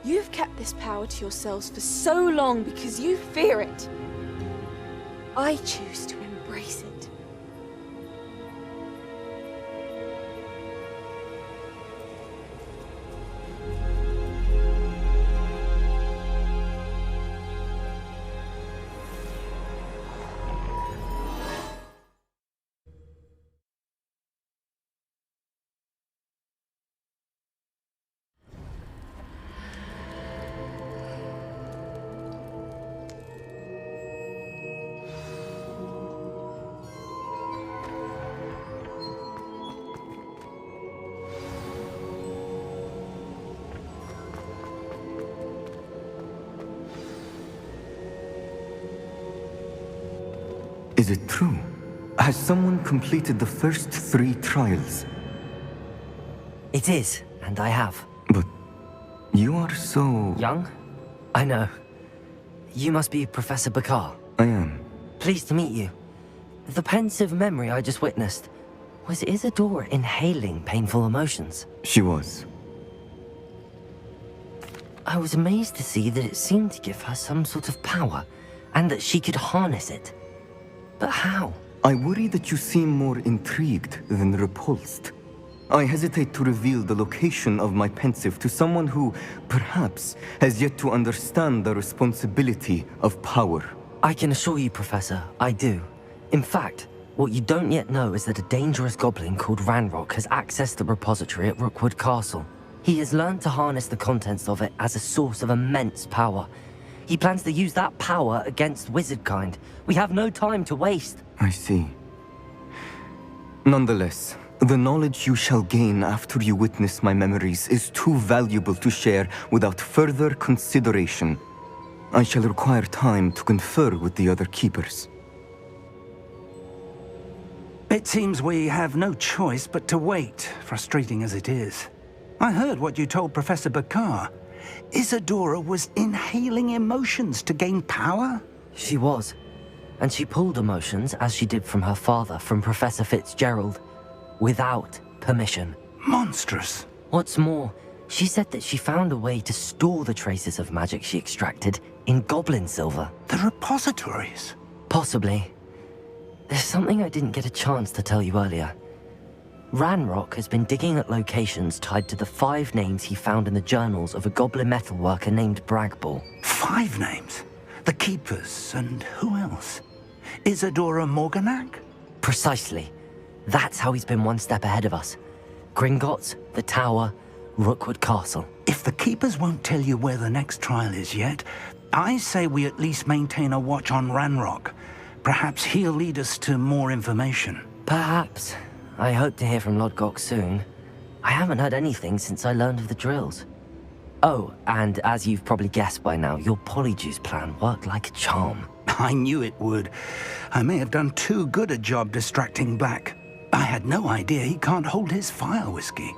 You've kept this power to yourselves for so long because you fear it. I choose to embrace it. Is it true? Has someone completed the first 3 trials? It is, and I have. But you are so... young? I know. You must be Professor Bakar. I am. Pleased to meet you. The pensive memory I just witnessed, was Isadora inhaling painful emotions? She was. I was amazed to see that it seemed to give her some sort of power, and that she could harness it. But how? I worry that you seem more intrigued than repulsed. I hesitate to reveal the location of my pensive to someone who, perhaps, has yet to understand the responsibility of power. I can assure you, Professor, I do. In fact, what you don't yet know is that a dangerous goblin called Ranrock has accessed the repository at Rookwood Castle. He has learned to harness the contents of it as a source of immense power. He plans to use that power against wizardkind. We have no time to waste. I see. Nonetheless, the knowledge you shall gain after you witness my memories is too valuable to share without further consideration. I shall require time to confer with the other keepers. It seems we have no choice but to wait, frustrating as it is. I heard what you told Professor Bakar. Isadora was inhaling emotions to gain power? She was. And she pulled emotions, as she did from her father, from Professor Fitzgerald, without permission. Monstrous. What's more, she said that she found a way to store the traces of magic she extracted in goblin silver. The repositories? Possibly. There's something I didn't get a chance to tell you earlier. Ranrock has been digging at locations tied to the 5 names he found in the journals of a goblin metalworker named Bragball. 5 names? The Keepers, and who else? Isadora Morganac? Precisely. That's how he's been one step ahead of us. Gringotts, the Tower, Rookwood Castle. If the Keepers won't tell you where the next trial is yet, I say we at least maintain a watch on Ranrock. Perhaps he'll lead us to more information. Perhaps. I hope to hear from Lodgok soon. I haven't heard anything since I learned of the drills. Oh, and as you've probably guessed by now, your Polyjuice plan worked like a charm. I knew it would. I may have done too good a job distracting Black. I had no idea he can't hold his fire whiskey.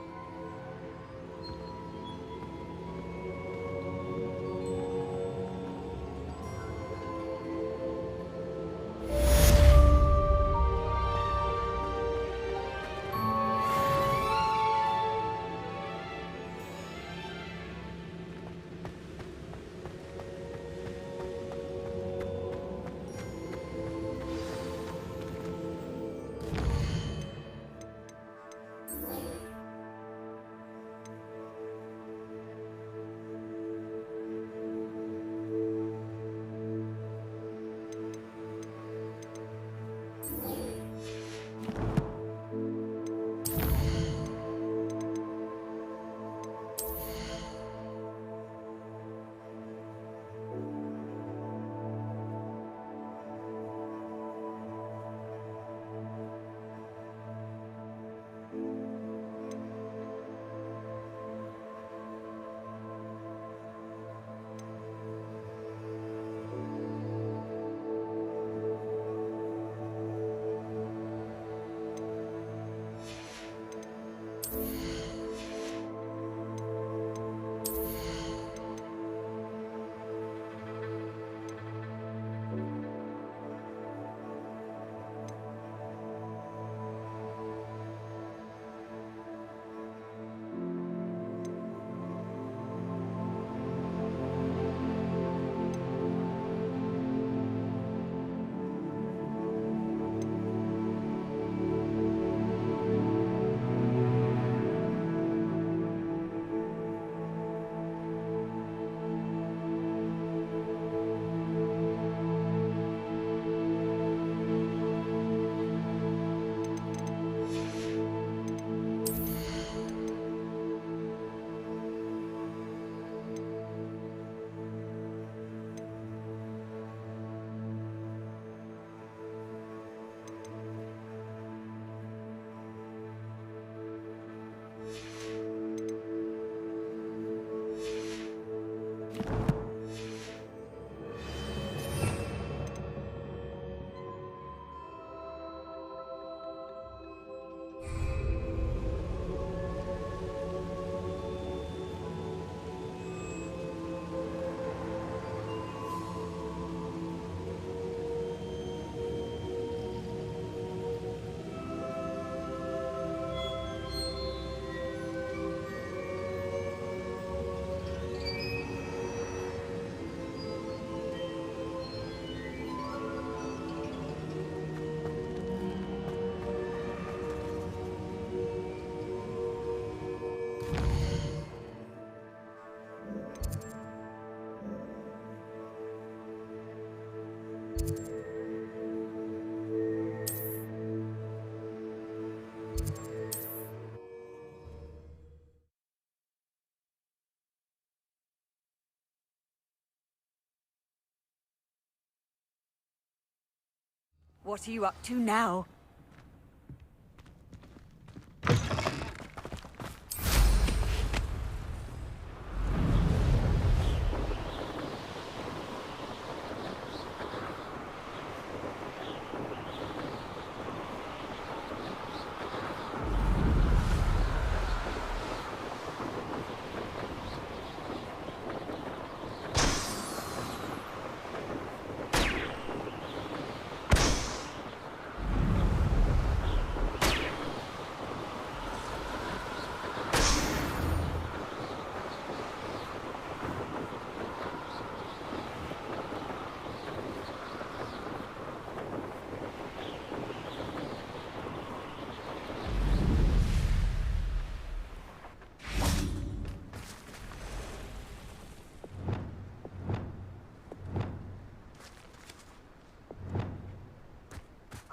What are you up to now?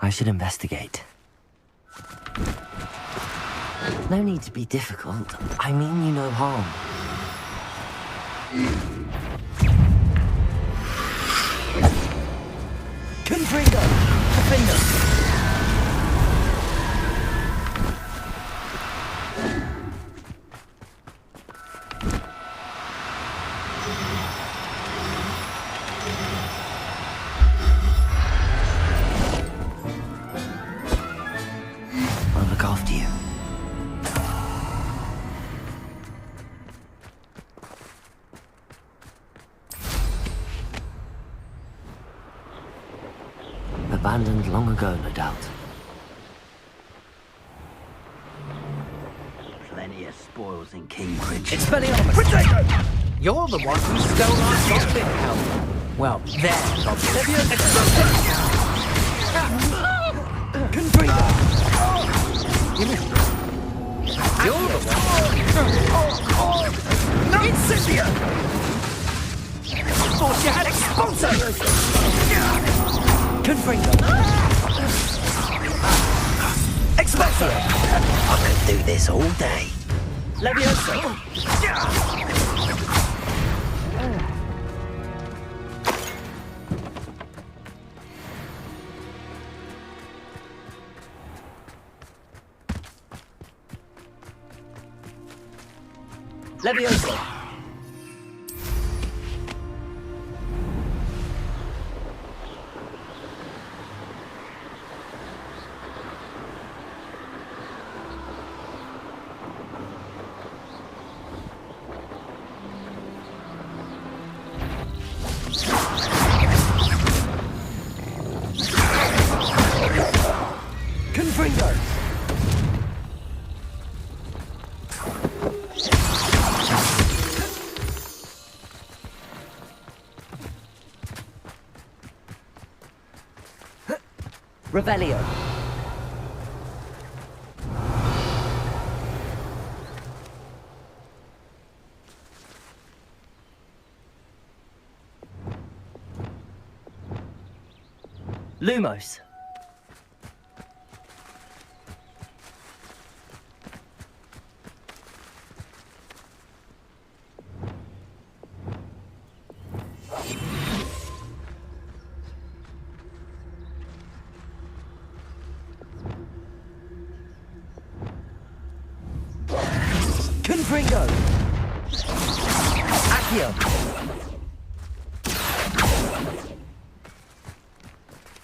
I should investigate. No need to be difficult. I mean you no harm. Confringo! Defender! I'll look after you. Abandoned long ago, no doubt. Plenty of spoils in Cambridge. It's Expelliarmus! You're the one who stole our goblin helm. Well, their goblin. Confringo! You're the one. No! Incendia! Thought you had Expulsor! Confringo! Expulsor! I could do this all day. Levioso! Levioso! Confringo! Revelio. Lumos. Confringo! Accio!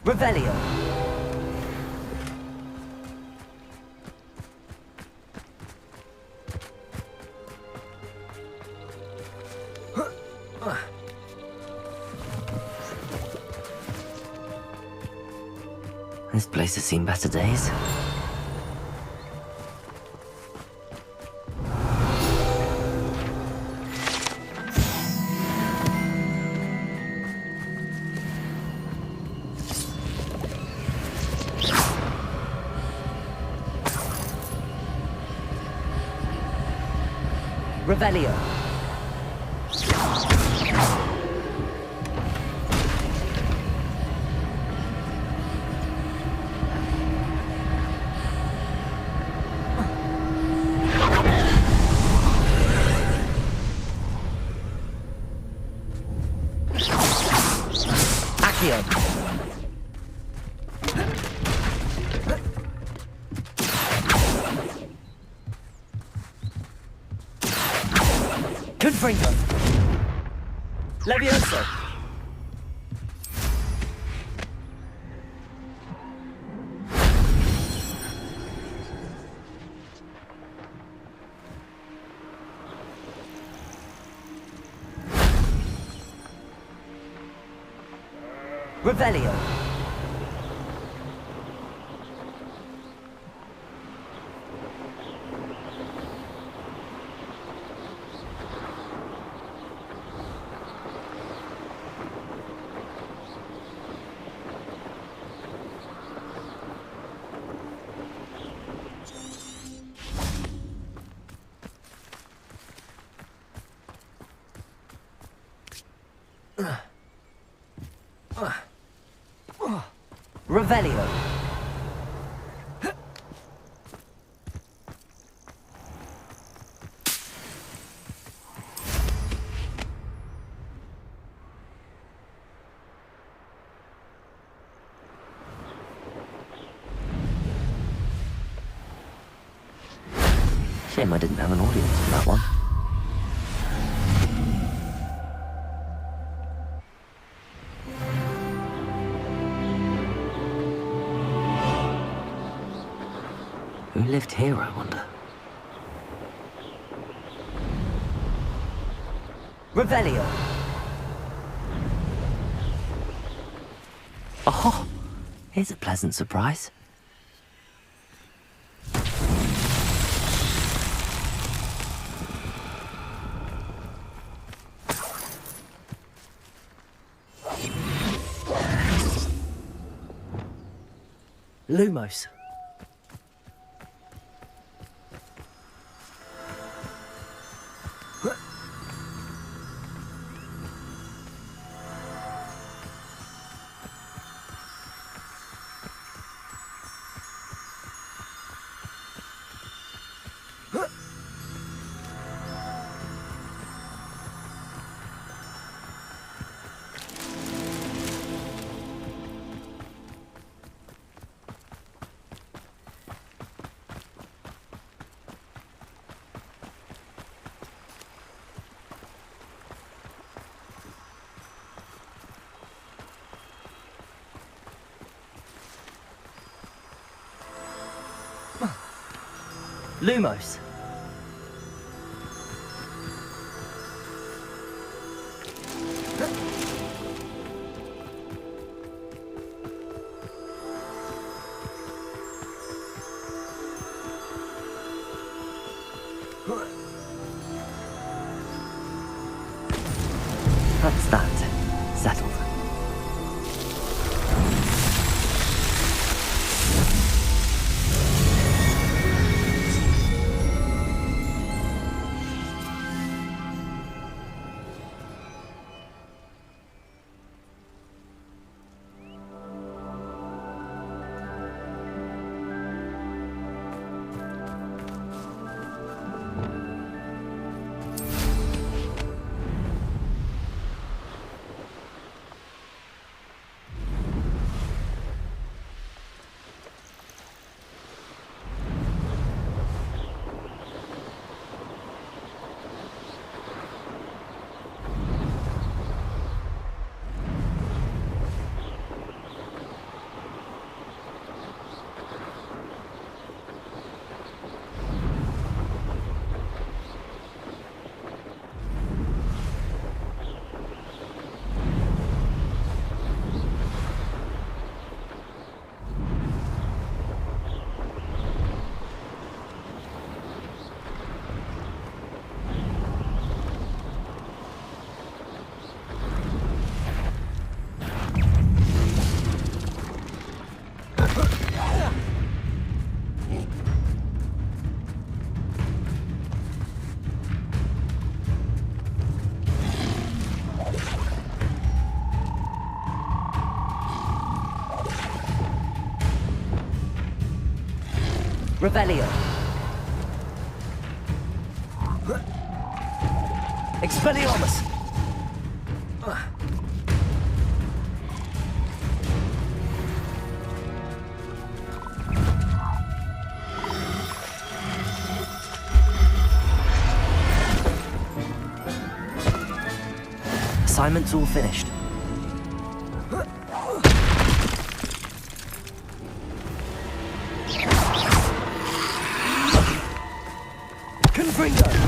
Revelio! This place has seen better days. Revelio. Accio. Confringo. Levioso. Revelio. Revelio. Shame I didn't have an audience for that one. Who lived here, I wonder? Revelio! Oh, here's a pleasant surprise. Lumos. Lumos. That's that. Settled. Revelio. Expelliarmus. assignment's all finished. Confringo!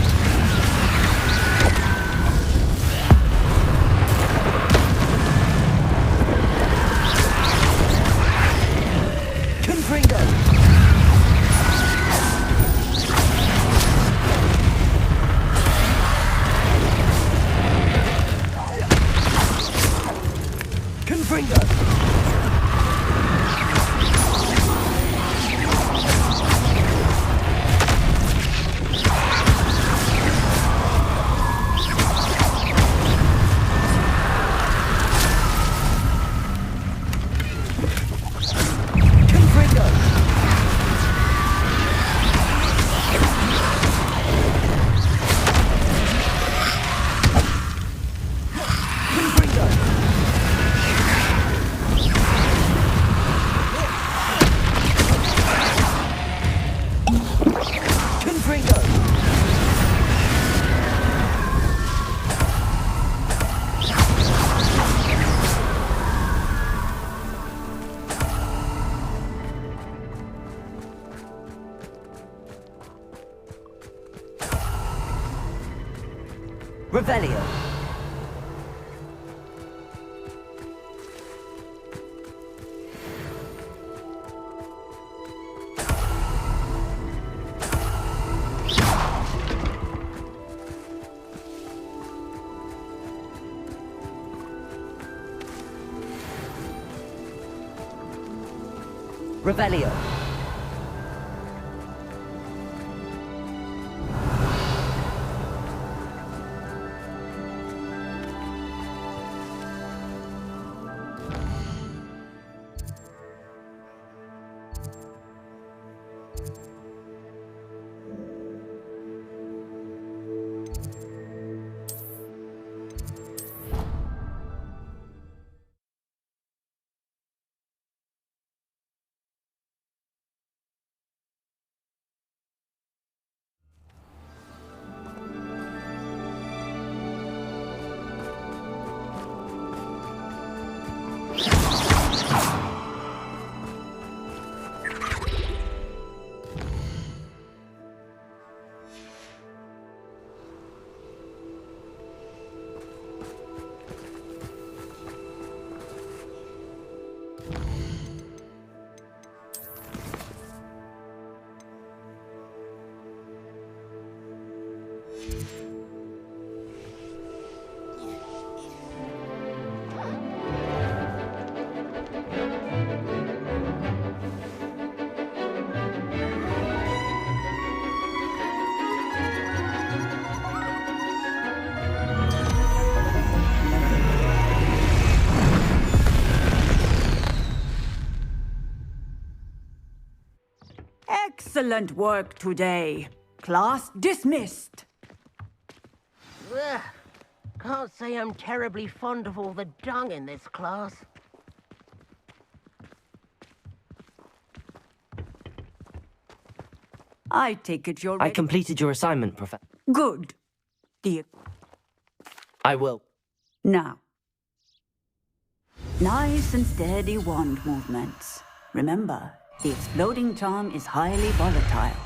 Revelio. Revelio. Excellent work today. Class dismissed. Ugh. Can't say I'm terribly fond of all the dung in this class. I take it you're ready. I completed your assignment, Professor. Good. Dear. I will. Now. Nice and steady wand movements. Remember, the exploding charm is highly volatile.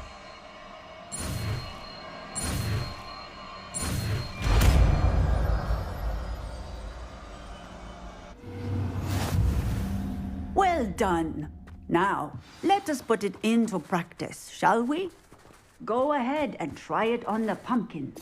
Well done. Now, let us put it into practice, shall we? Go ahead and try it on the pumpkin.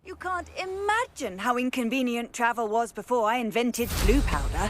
You can't imagine how inconvenient travel was before I invented blue powder.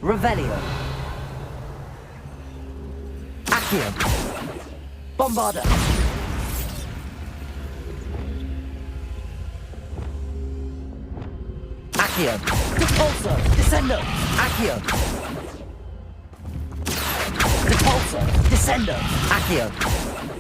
Revelio. Accio. Bombarda. Accio. Repulsor. Descendo. Accio. Repulsor. Descendo. Accio.